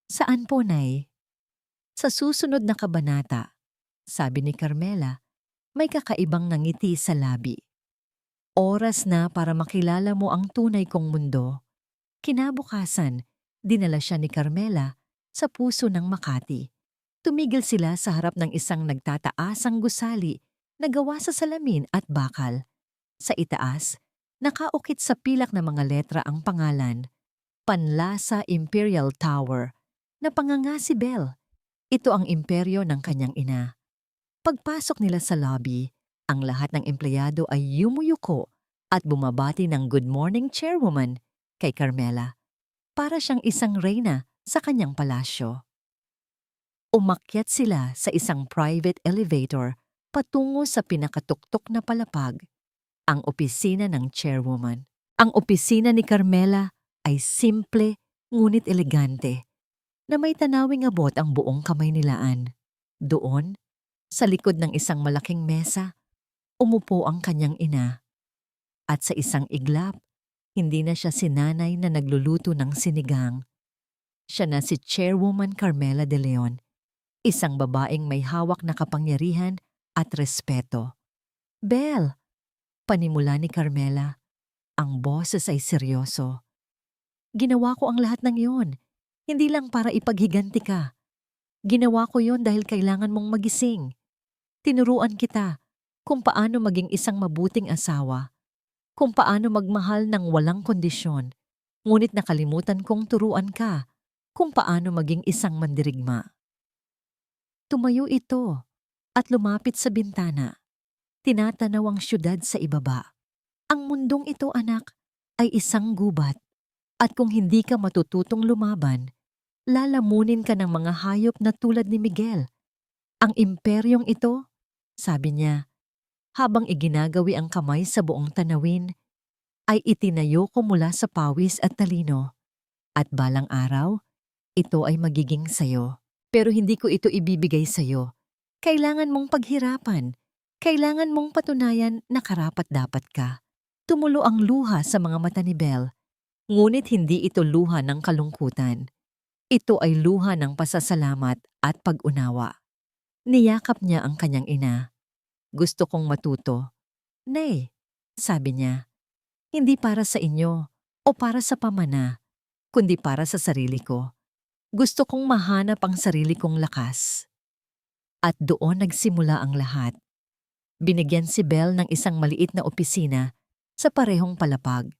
"Saan po, Nay?" "Sa susunod na kabanata," sabi ni Carmela, may kakaibang ngiti sa labi. "Oras na para makilala mo ang tunay kong mundo." Kinabukasan, dinala siya ni Carmela sa puso ng Makati. Tumigil sila sa harap ng isang nagtataasang gusali na gawa sa salamin at bakal. Sa itaas, nakaukit sa pilak na mga letra ang pangalan, Panlasa Imperial Tower, na panganga si Belle. Ito ang imperyo ng kanyang ina. Pagpasok nila sa lobby, ang lahat ng empleyado ay yumuyuko at bumabati ng good morning chairwoman kay Carmela. Para siyang isang reyna sa kanyang palasyo. Umakyat sila sa isang private elevator patungo sa pinakatuktok na palapag, ang opisina ng chairwoman. Ang opisina ni Carmela ay simple ngunit elegante, na may tanawing abot ang buong kamay nilaan. Doon, sa likod ng isang malaking mesa, umupo ang kanyang ina. At sa isang iglap, hindi na siya si nanay na nagluluto ng sinigang. Siya na si Chairwoman Carmela de Leon, isang babaeng may hawak na kapangyarihan at respeto. "Belle," panimula ni Carmela, ang boses ay seryoso. "Ginawa ko ang lahat ng iyon, hindi lang para ipaghiganti ka. Ginawa ko yon dahil kailangan mong magising. Tinuruan kita kung paano maging isang mabuting asawa, kung paano magmahal ng walang kondisyon, ngunit nakalimutan kong turuan ka kung paano maging isang mandirigma." Tumayo ito at lumapit sa bintana. Tinatanaw ang syudad sa ibaba. "Ang mundong ito, anak, ay isang gubat. At kung hindi ka matututong lumaban, lalamunin ka ng mga hayop na tulad ni Miguel. Ang imperyong ito," sabi niya, habang iginagawi ang kamay sa buong tanawin, "ay itinayo ko mula sa pawis at talino. At balang araw, ito ay magiging sayo. Pero hindi ko ito ibibigay sayo. Kailangan mong paghirapan. Kailangan mong patunayan na karapat-dapat ka." Tumulo ang luha sa mga mata ni Belle. Ngunit hindi ito luha ng kalungkutan. Ito ay luha ng pasasalamat at pag-unawa. Niyakap niya ang kanyang ina. "Gusto kong matuto." "Nay," sabi niya, "hindi para sa inyo o para sa pamana, kundi para sa sarili ko. Gusto kong mahanap ang sarili kong lakas." At doon nagsimula ang lahat. Binigyan si Belle ng isang maliit na opisina sa parehong palapag.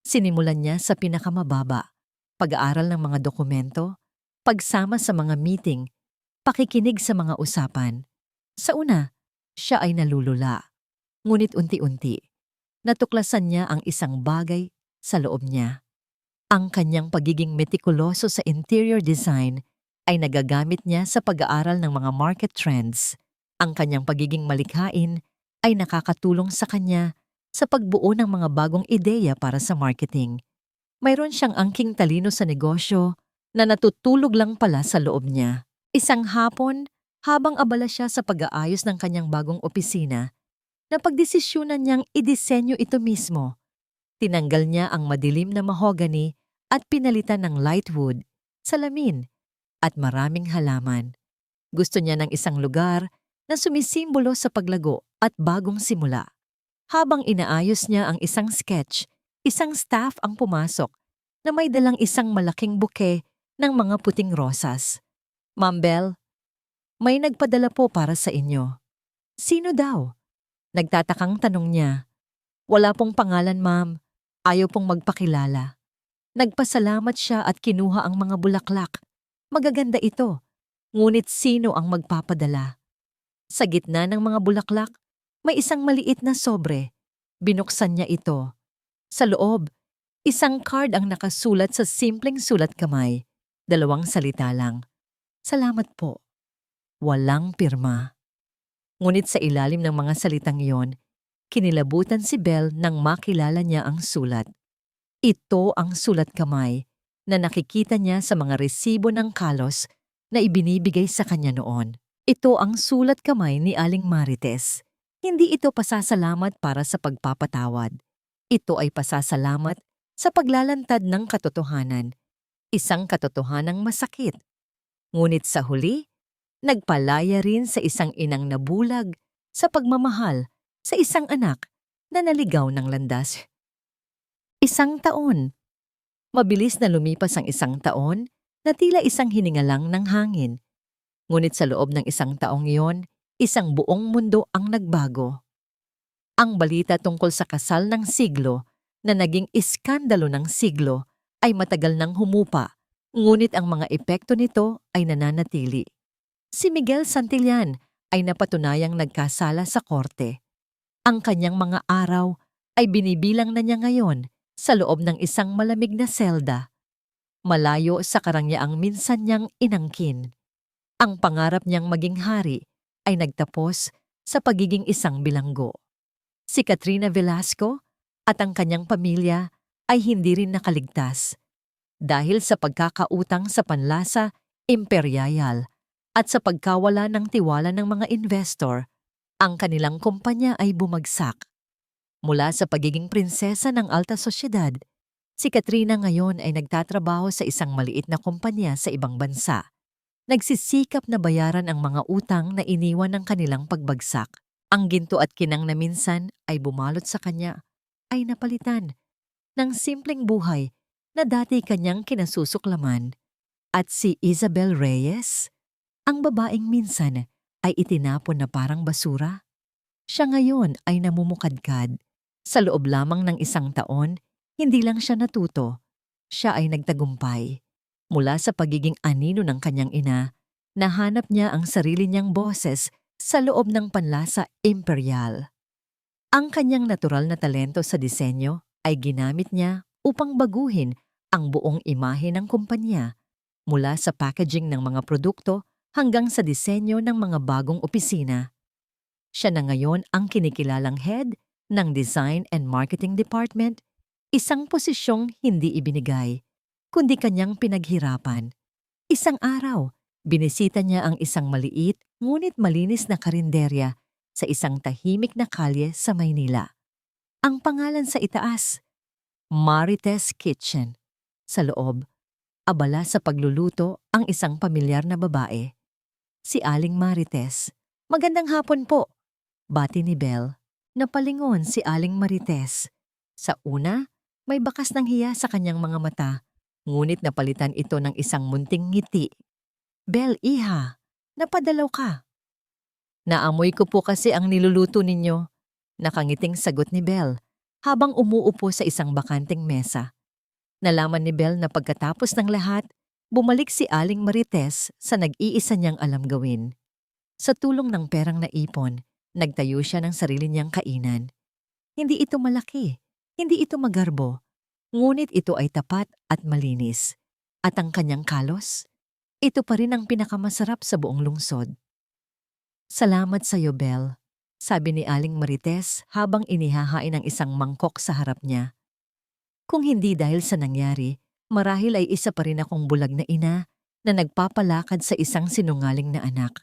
Sinimulan niya sa pinakamababa, pag-aaral ng mga dokumento, pagsama sa mga meeting, pakikinig sa mga usapan. Sa una, siya ay nalulula. Ngunit unti-unti, natuklasan niya ang isang bagay sa loob niya. Ang kanyang pagiging metikuloso sa interior design ay nagagamit niya sa pag-aaral ng mga market trends. Ang kanyang pagiging malikhain ay nakakatulong sa kanya sa pagbuo ng mga bagong ideya para sa marketing. Mayroon siyang angking talino sa negosyo na natutulog lang pala sa loob niya. Isang hapon, habang abala siya sa pag-aayos ng kanyang bagong opisina, napagdesisyunan niyang idisenyo ito mismo. Tinanggal niya ang madilim na mahogany at pinalitan ng light wood, salamin, at maraming halaman. Gusto niya ng isang lugar na sumisimbolo sa paglago at bagong simula. Habang inaayos niya ang isang sketch, isang staff ang pumasok na may dalang isang malaking buke ng mga puting rosas. "Ma'am Bell, may nagpadala po para sa inyo." "Sino daw?" Nagtatakang tanong niya. "Wala pong pangalan, ma'am. Ayaw pong magpakilala." Nagpasalamat siya at kinuha ang mga bulaklak. Magaganda ito, ngunit sino ang magpapadala? Sa gitna ng mga bulaklak, may isang maliit na sobre. Binuksan niya ito. Sa loob, isang card ang nakasulat sa simpleng sulat kamay. 2 salita lang. "Salamat po." Walang pirma. Ngunit sa ilalim ng mga salitang iyon, kinilabutan si Belle nang makilala niya ang sulat. Ito ang sulat kamay na nakikita niya sa mga resibo ng kalos na ibinibigay sa kanya noon. Ito ang sulat kamay ni Aling Marites. Hindi ito pasasalamat para sa pagpapatawad. Ito ay pasasalamat sa paglalantad ng katotohanan. Isang katotohanang masakit. Ngunit sa huli, nagpalaya rin sa isang inang nabulag sa pagmamahal sa isang anak na naligaw ng landas. 1 taon. Mabilis na lumipas ang 1 taon na tila isang hininga lang ng hangin. Ngunit sa loob ng 1 taong iyon, isang buong mundo ang nagbago. Ang balita tungkol sa kasal ng siglo na naging iskandalo ng siglo ay matagal nang humupa, ngunit ang mga epekto nito ay nananatili. Si Miguel Santillan ay napatunayang nagkasala sa korte. Ang kanyang mga araw ay binibilang na niya ngayon sa loob ng isang malamig na selda, malayo sa karangyaang minsan niyang inangkin. Ang pangarap niyang maging hari ay nagtapos sa pagiging isang bilanggo. Si Katrina Velasco at ang kanyang pamilya ay hindi rin nakaligtas dahil sa pagkakautang sa panlasa imperyal at sa pagkawala ng tiwala ng mga investor. Ang kanilang kumpanya ay bumagsak. Mula sa pagiging prinsesa ng alta sosyedad, si Katrina ngayon ay nagtatrabaho sa isang maliit na kumpanya sa ibang bansa. Nagsisikap na bayaran ang mga utang na iniwan ng kanilang pagbagsak. Ang ginto at kinang na minsan ay bumalot sa kanya ay napalitan ng simpleng buhay na dati kanyang kinasusuklaman. At si Isabel Reyes, ang babaeng minsan ay itinapon na parang basura, siya ngayon ay namumukadkad. Sa loob lamang ng 1 taon, hindi lang siya natuto. Siya ay nagtagumpay. Mula sa pagiging anino ng kanyang ina, nahanap niya ang sarili niyang boses sa loob ng panlasa imperyal. Ang kanyang natural na talento sa disenyo ay ginamit niya upang baguhin ang buong imahe ng kumpanya, mula sa packaging ng mga produkto hanggang sa disenyo ng mga bagong opisina. Siya na ngayon ang kinikilalang head ng Design and Marketing Department, isang posisyong hindi ibinigay, kundi kanyang pinaghirapan. Isang araw, binisita niya ang isang maliit ngunit malinis na karinderya sa isang tahimik na kalye sa Maynila. Ang pangalan sa itaas, Marites Kitchen. Sa loob, abala sa pagluluto ang isang pamilyar na babae. Si Aling Marites. "Magandang hapon po," bati ni Belle. Napalingon si Aling Marites. Sa una, may bakas ng hiya sa kanyang mga mata, ngunit napalitan ito ng isang munting ngiti. "Belle, iha, napadalaw ka." "Naamoy ko po kasi ang niluluto ninyo," nakangiting sagot ni Belle. habang umuupo sa isang bakanteng mesa. Nalaman ni Belle na pagkatapos ng lahat, bumalik si Aling Marites sa nag-iisa niyang alam gawin. Sa tulong ng perang naipon, nagtayo siya ng sarili niyang kainan. Hindi ito malaki, hindi ito magarbo, ngunit ito ay tapat at malinis. At ang kanyang kalos, ito pa rin ang pinakamasarap sa buong lungsod. Salamat sa iyo, Belle, sabi ni Aling Marites habang inihahain ang isang mangkok sa harap niya. Kung hindi dahil sa nangyari, marahil ay isa pa rin akong bulag na ina na nagpapalakad sa isang sinungaling na anak.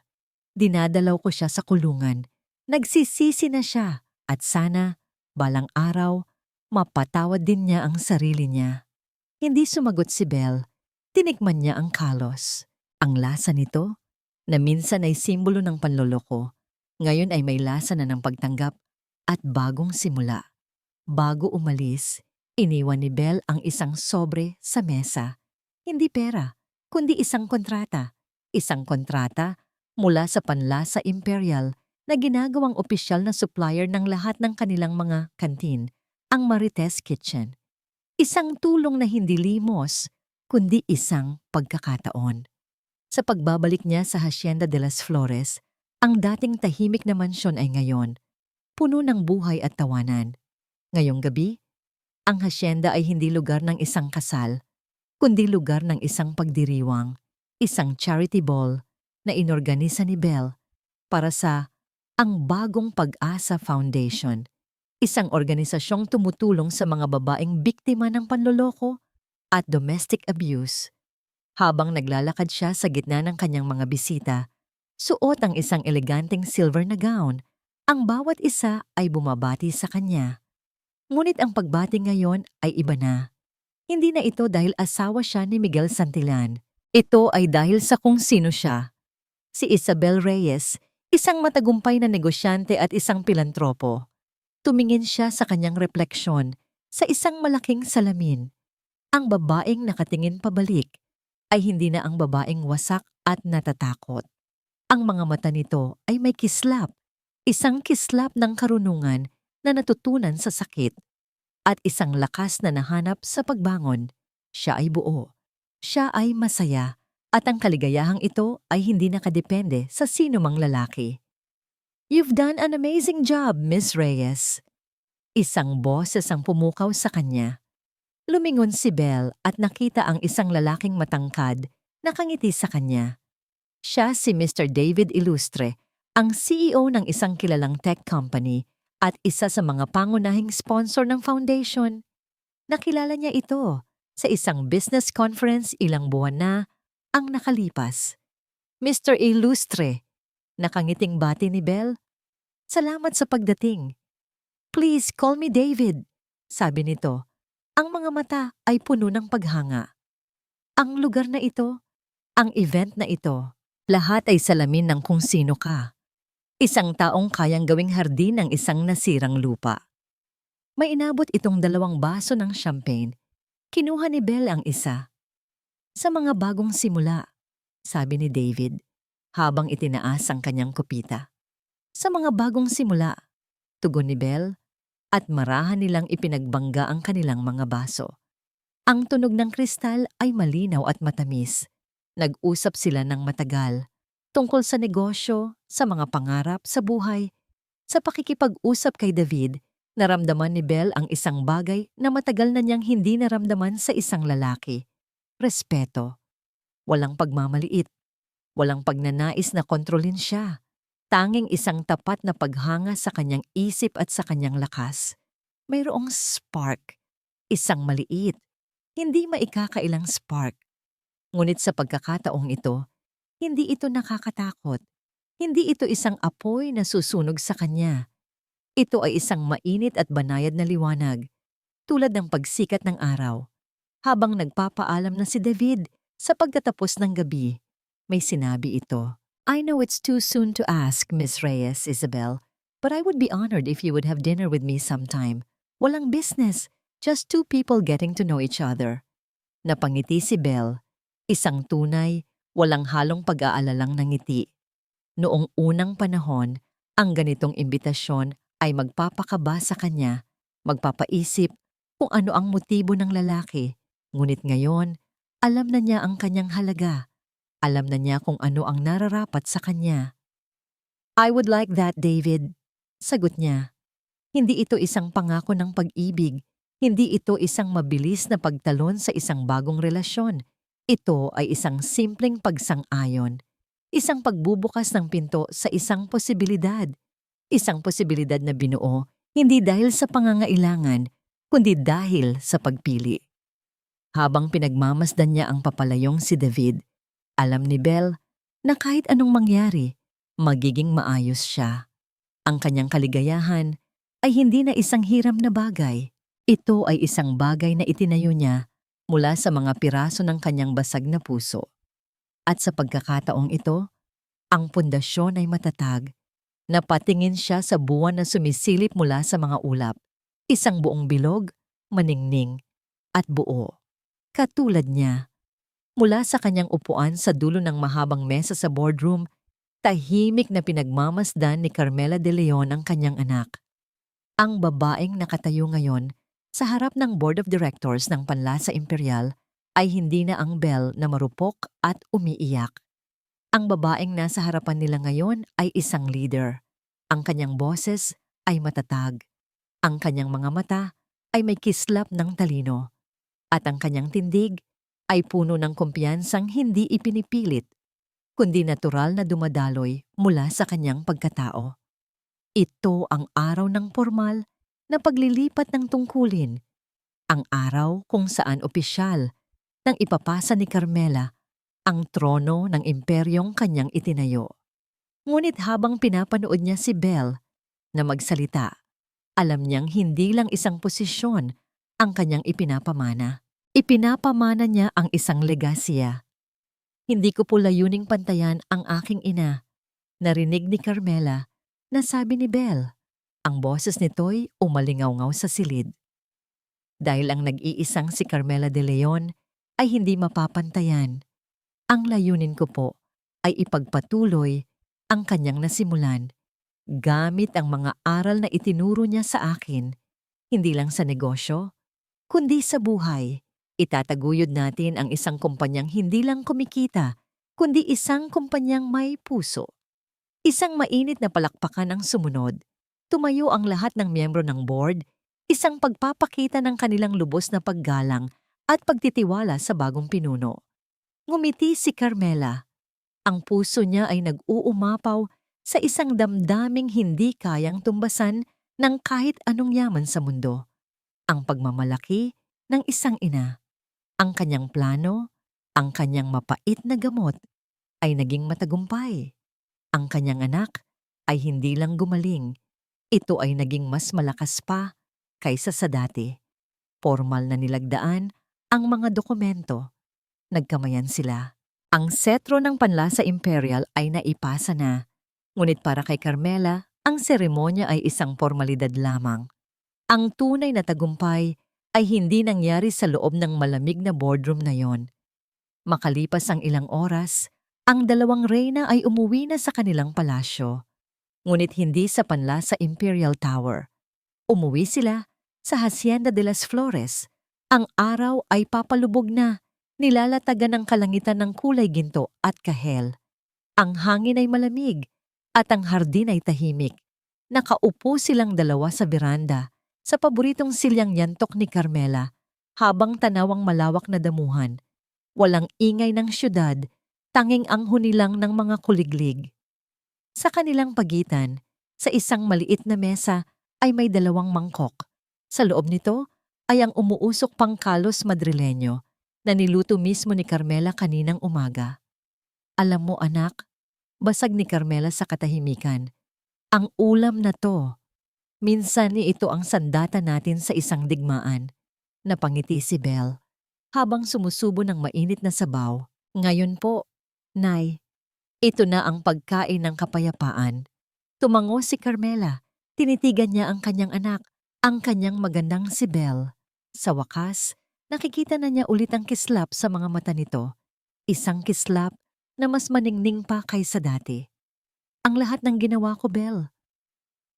Dinadalaw ko siya sa kulungan. Nagsisisi na siya at sana, balang araw, mapatawad din niya ang sarili niya. Hindi sumagot si Belle. Tinikman niya ang kalos. Ang lasa nito, na minsan ay simbolo ng panloloko, ngayon ay may lasa na ng pagtanggap at bagong simula. Bago umalis, iniwan ni Belle ang isang sobre sa mesa. Hindi pera, kundi isang kontrata. Isang kontrata mula sa Panlasa Imperial na ginagawang opisyal na supplier ng lahat ng kanilang mga kantin, ang Marites Kitchen. Isang tulong na hindi limos, kundi isang pagkakataon. Sa pagbabalik niya sa Hacienda de las Flores, ang dating tahimik na mansyon ay ngayon, puno ng buhay at tawanan. Ngayong gabi, ang hacienda ay hindi lugar ng isang kasal, kundi lugar ng isang pagdiriwang, isang charity ball na inorganisa ni Belle para sa Ang Bagong Pag-asa Foundation, isang organisasyong tumutulong sa mga babaeng biktima ng panloloko at domestic abuse. Habang naglalakad siya sa gitna ng kanyang mga bisita, suot ang isang eleganteng silver na gown. Ang bawat isa ay bumabati sa kanya. Ngunit ang pagbati ngayon ay iba na. Hindi na ito dahil asawa siya ni Miguel Santillan. Ito ay dahil sa kung sino siya. Si Isabel Reyes, isang matagumpay na negosyante at isang pilantropo. Tumingin siya sa kanyang refleksyon sa isang malaking salamin. Ang babaeng nakatingin pabalik ay hindi na ang babaeng wasak at natatakot. Ang mga mata nito ay may kislap, isang kislap ng karunungan na natutunan sa sakit at isang lakas na nahanap sa pagbangon. Siya ay buo, siya ay masaya at ang kaligayahang ito ay hindi nakadepende sa sino mang lalaki. You've done an amazing job, Miss Reyes. Isang boses ang pumukaw sa kanya. Lumingon si Belle at nakita ang isang lalaking matangkad na nakangiti sa kanya. Siya si Mr. David Ilustre, ang CEO ng isang kilalang tech company at isa sa mga pangunahing sponsor ng foundation. Nakilala niya ito sa isang business conference ilang buwan na ang nakalipas. Mr. Ilustre, nakangiting bati ni Belle. Salamat sa pagdating. Please call me David, sabi nito. Ang mga mata ay puno ng paghanga. Ang lugar na ito, ang event na ito, lahat ay salamin ng kung sino ka. Isang taong kayang gawing hardin ng isang nasirang lupa. May inabot itong 2 baso ng champagne. Kinuha ni Belle ang isa. Sa mga bagong simula, sabi ni David, habang itinaas ang kanyang kupita. Sa mga bagong simula, tugon ni Belle, at marahan nilang ipinagbangga ang kanilang mga baso. Ang tunog ng kristal ay malinaw at matamis. Nag-usap sila ng matagal, tungkol sa negosyo, sa mga pangarap, sa buhay. Sa pakikipag-usap kay David, naramdaman ni Belle ang isang bagay na matagal na niyang hindi naramdaman sa isang lalaki. Respeto. Walang pagmamaliit. Walang pagnanais na kontrolin siya. Tanging isang tapat na paghanga sa kanyang isip at sa kanyang lakas. Mayroong spark. Isang maliit. Hindi maikakailang spark. Ngunit sa pagkakataong ito, hindi ito nakakatakot. Hindi ito isang apoy na susunog sa kanya. Ito ay isang mainit at banayad na liwanag, tulad ng pagsikat ng araw. Habang nagpapaalam na si David sa pagtatapos ng gabi, may sinabi ito. I know it's too soon to ask, Miss Reyes, Isabel, but I would be honored if you would have dinner with me sometime. Walang business, just 2 people getting to know each other. Napangiti si Belle, isang tunay, walang halong pag-aalalang ngiti. Noong unang panahon, ang ganitong imbitasyon ay magpapakaba sa kanya magpapaisip kung ano ang motibo ng lalaki. Ngunit ngayon, alam na niya ang kanyang halaga. Alam na niya kung ano ang nararapat sa kanya. "I would like that, David," sagot niya. Hindi ito isang pangako ng pag-ibig. Hindi ito isang mabilis na pagtalon sa isang bagong relasyon. Ito ay isang simpleng pagsang-ayon. Isang pagbubukas ng pinto sa isang posibilidad. Isang posibilidad na binuo hindi dahil sa pangangailangan, kundi dahil sa pagpili. Habang pinagmamasdan niya ang papalayong si David, alam ni Belle na kahit anong mangyari, magiging maayos siya. Ang kanyang kaligayahan ay hindi na isang hiram na bagay. Ito ay isang bagay na itinayo niya mula sa mga piraso ng kanyang basag na puso. At sa pagkakataong ito, ang pundasyon ay matatag. Napatingin siya sa buwan na sumisilip mula sa mga ulap. Isang buong bilog, maningning, at buo. Katulad niya. Mula sa kanyang upuan sa dulo ng mahabang mesa sa boardroom, tahimik na pinagmamasdan ni Carmela de Leon ang kanyang anak. Ang babaeng nakatayo ngayon sa harap ng Board of Directors ng Panlasa Imperial ay hindi na ang Belle na marupok at umiiyak. Ang babaeng nasa harapan nila ngayon ay isang leader. Ang kanyang boses ay matatag. Ang kanyang mga mata ay may kislap ng talino. At ang kanyang tindig ay puno ng kumpiyansang hindi ipinipilit, kundi natural na dumadaloy mula sa kanyang pagkatao. Ito ang araw ng formal na paglilipat ng tungkulin. Ang araw kung saan opisyal nang ipapasa ni Carmela ang trono ng imperyong kanyang itinayo. Ngunit habang pinapanood niya si Belle na magsalita, alam niyang hindi lang isang posisyon ang kanyang ipinapamana. Ipinapamana niya ang isang legasya. "Hindi ko po layuning pantayan ang aking ina," narinig ni Carmela na sabi ni Belle. Ang boses nito'y umalingaw-ngaw sa silid. Dahil ang nag-iisang si Carmela de Leon ay hindi mapapantayan. Ang layunin ko po ay ipagpatuloy ang kanyang nasimulan gamit ang mga aral na itinuro niya sa akin, hindi lang sa negosyo, kundi sa buhay. Itataguyod natin ang isang kumpanyang hindi lang kumikita, kundi isang kumpanyang may puso. Isang mainit na palakpakan ang sumunod. Tumayo ang lahat ng miyembro ng board, isang pagpapakita ng kanilang lubos na paggalang at pagtitiwala sa bagong pinuno. Ngumiti si Carmela. Ang puso niya ay nag-uumapaw sa isang damdaming hindi kayang tumbasan ng kahit anong yaman sa mundo. Ang pagmamalaki ng isang ina. Ang kanyang plano, ang kanyang mapait na gamot ay naging matagumpay. Ang kanyang anak ay hindi lang gumaling, ito ay naging mas malakas pa kaysa sa dati. Formal na nilagdaan ang mga dokumento. Nagkamayan sila. Ang setro ng Panlasa Imperial ay naipasa na, ngunit para kay Carmela, ang seremonya ay isang formalidad lamang. Ang tunay na tagumpay ay hindi nangyari sa loob ng malamig na boardroom na yon. Makalipas ang ilang oras, ang dalawang reyna ay umuwi na sa kanilang palasyo. Ngunit hindi sa Panlasa Imperial Tower. Umuwi sila sa Hacienda de las Flores. Ang araw ay papalubog na, nilalatagan ng kalangitan ng kulay ginto at kahel. Ang hangin ay malamig at ang hardin ay tahimik. Nakaupo silang dalawa sa beranda sa paboritong silyang yantok ni Carmela habang tanawang malawak na damuhan. Walang ingay ng syudad, tanging ang hunilang ng mga kuliglig. Sa kanilang pagitan, sa isang maliit na mesa ay may dalawang mangkok. Sa loob nito ay ang umuusok pang kalos madrileño na niluto mismo ni Carmela kaninang umaga. "Alam mo anak," basag ni Carmela sa katahimikan, "ang ulam na to, minsan ni ito ang sandata natin sa isang digmaan." Napangiti si Belle habang sumusubo ng mainit na sabaw. "Ngayon po, Nay, ito na ang pagkain ng kapayapaan." Tumango si Carmela. Tinitigan niya ang kanyang anak, ang kanyang magandang si Belle. Sa wakas, nakikita na niya ulit ang kislap sa mga mata nito. Isang kislap na mas maningning pa kaysa dati. "Ang lahat ng ginawa ko, Belle.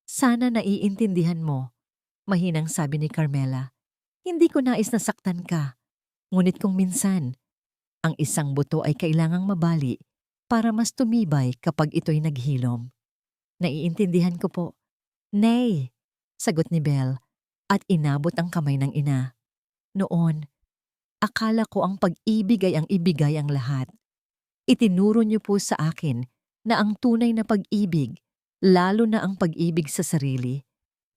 Sana naiintindihan mo. Mahinang sabi ni Carmela. Hindi ko nais na saktan ka. Ngunit kung minsan, ang isang buto ay kailangang mabali para mas tumibay kapag ito'y naghilom. Naiintindihan ko po. Nay, sagot ni Belle at inabot ang kamay ng ina. Noon, akala ko ang pag-ibig ay ang ibigay ang lahat. Itinuro niyo po sa akin na ang tunay na pag-ibig, lalo na ang pag-ibig sa sarili,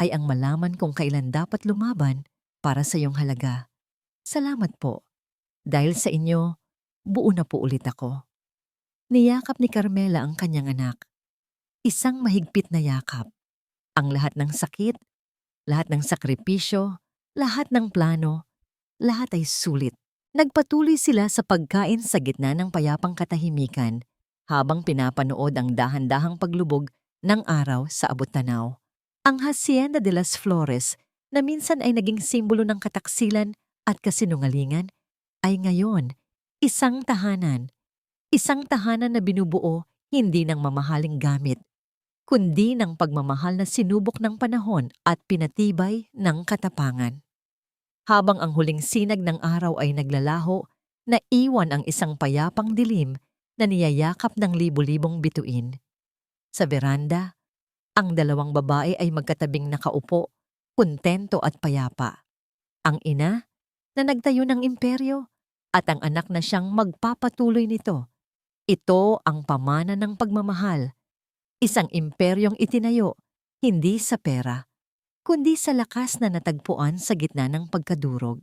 ay ang malaman kung kailan dapat lumaban para sa iyong halaga. Salamat po. Dahil sa inyo, buo na po ulit ako. Niyakap ni Carmela ang kanyang anak. Isang mahigpit na yakap. Ang lahat ng sakit, lahat ng sakripisyo, lahat ng plano, lahat ay sulit. Nagpatuloy sila sa pagkain sa gitna ng payapang katahimikan habang pinapanood ang dahan-dahang paglubog ng araw sa abot-tanaw. Ang Hacienda de las Flores na minsan ay naging simbolo ng kataksilan at kasinungalingan ay ngayon isang tahanan. Isang tahanan na binubuo hindi ng mamahaling gamit, kundi ng pagmamahal na sinubok ng panahon at pinatibay ng katapangan. Habang ang huling sinag ng araw ay naglalaho, naiwan ang isang payapang dilim na niyayakap ng libu-libong bituin. Sa veranda, ang dalawang babae ay magkatabing nakaupo, kontento at payapa. Ang ina, na nagtayo ng imperyo, at ang anak na siyang magpapatuloy nito. Ito ang pamana ng pagmamahal. Isang imperyong itinayo, hindi sa pera, kundi sa lakas na natagpuan sa gitna ng pagkadurog.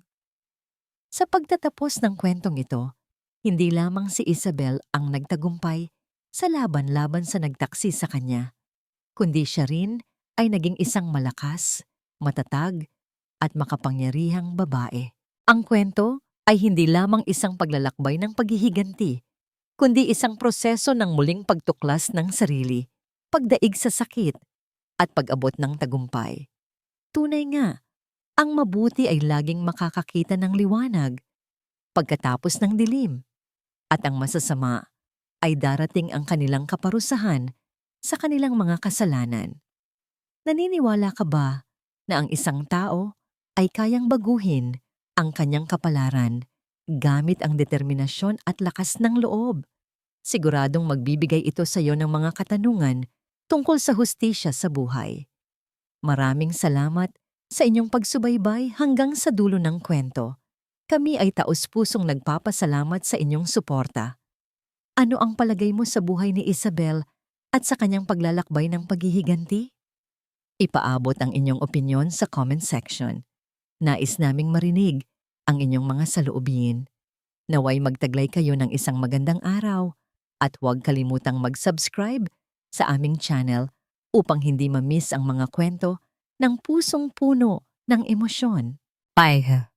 Sa pagtatapos ng kwentong ito, hindi lamang si Isabel ang nagtagumpay sa laban-laban sa nagtaksi sa kanya, kundi siya rin ay naging isang malakas, matatag, at makapangyarihang babae. Ang kwento ay hindi lamang isang paglalakbay ng paghihiganti, kundi isang proseso ng muling pagtuklas ng sarili, pagdaig sa sakit, at pag-abot ng tagumpay. Tunay nga, ang mabuti ay laging makakakita ng liwanag pagkatapos ng dilim, at ang masasama ay darating ang kanilang kaparusahan sa kanilang mga kasalanan. Naniniwala ka ba na ang isang tao ay kayang baguhin ang kanyang kapalaran gamit ang determinasyon at lakas ng loob? Siguradong magbibigay ito sa iyo ng mga katanungan tungkol sa hustisya sa buhay. Maraming salamat sa inyong pagsubaybay hanggang sa dulo ng kwento. Kami ay taos-pusong nagpapasalamat sa inyong suporta. Ano ang palagay mo sa buhay ni Isabel at sa kanyang paglalakbay ng paghihiganti? Ipaabot ang inyong opinyon sa comment section. Nais naming marinig ang inyong mga saloobin. Naway magtaglay kayo ng isang magandang araw at huwag kalimutang mag-subscribe sa aming channel upang hindi ma-miss ang mga kwento ng pusong puno ng emosyon. Bye!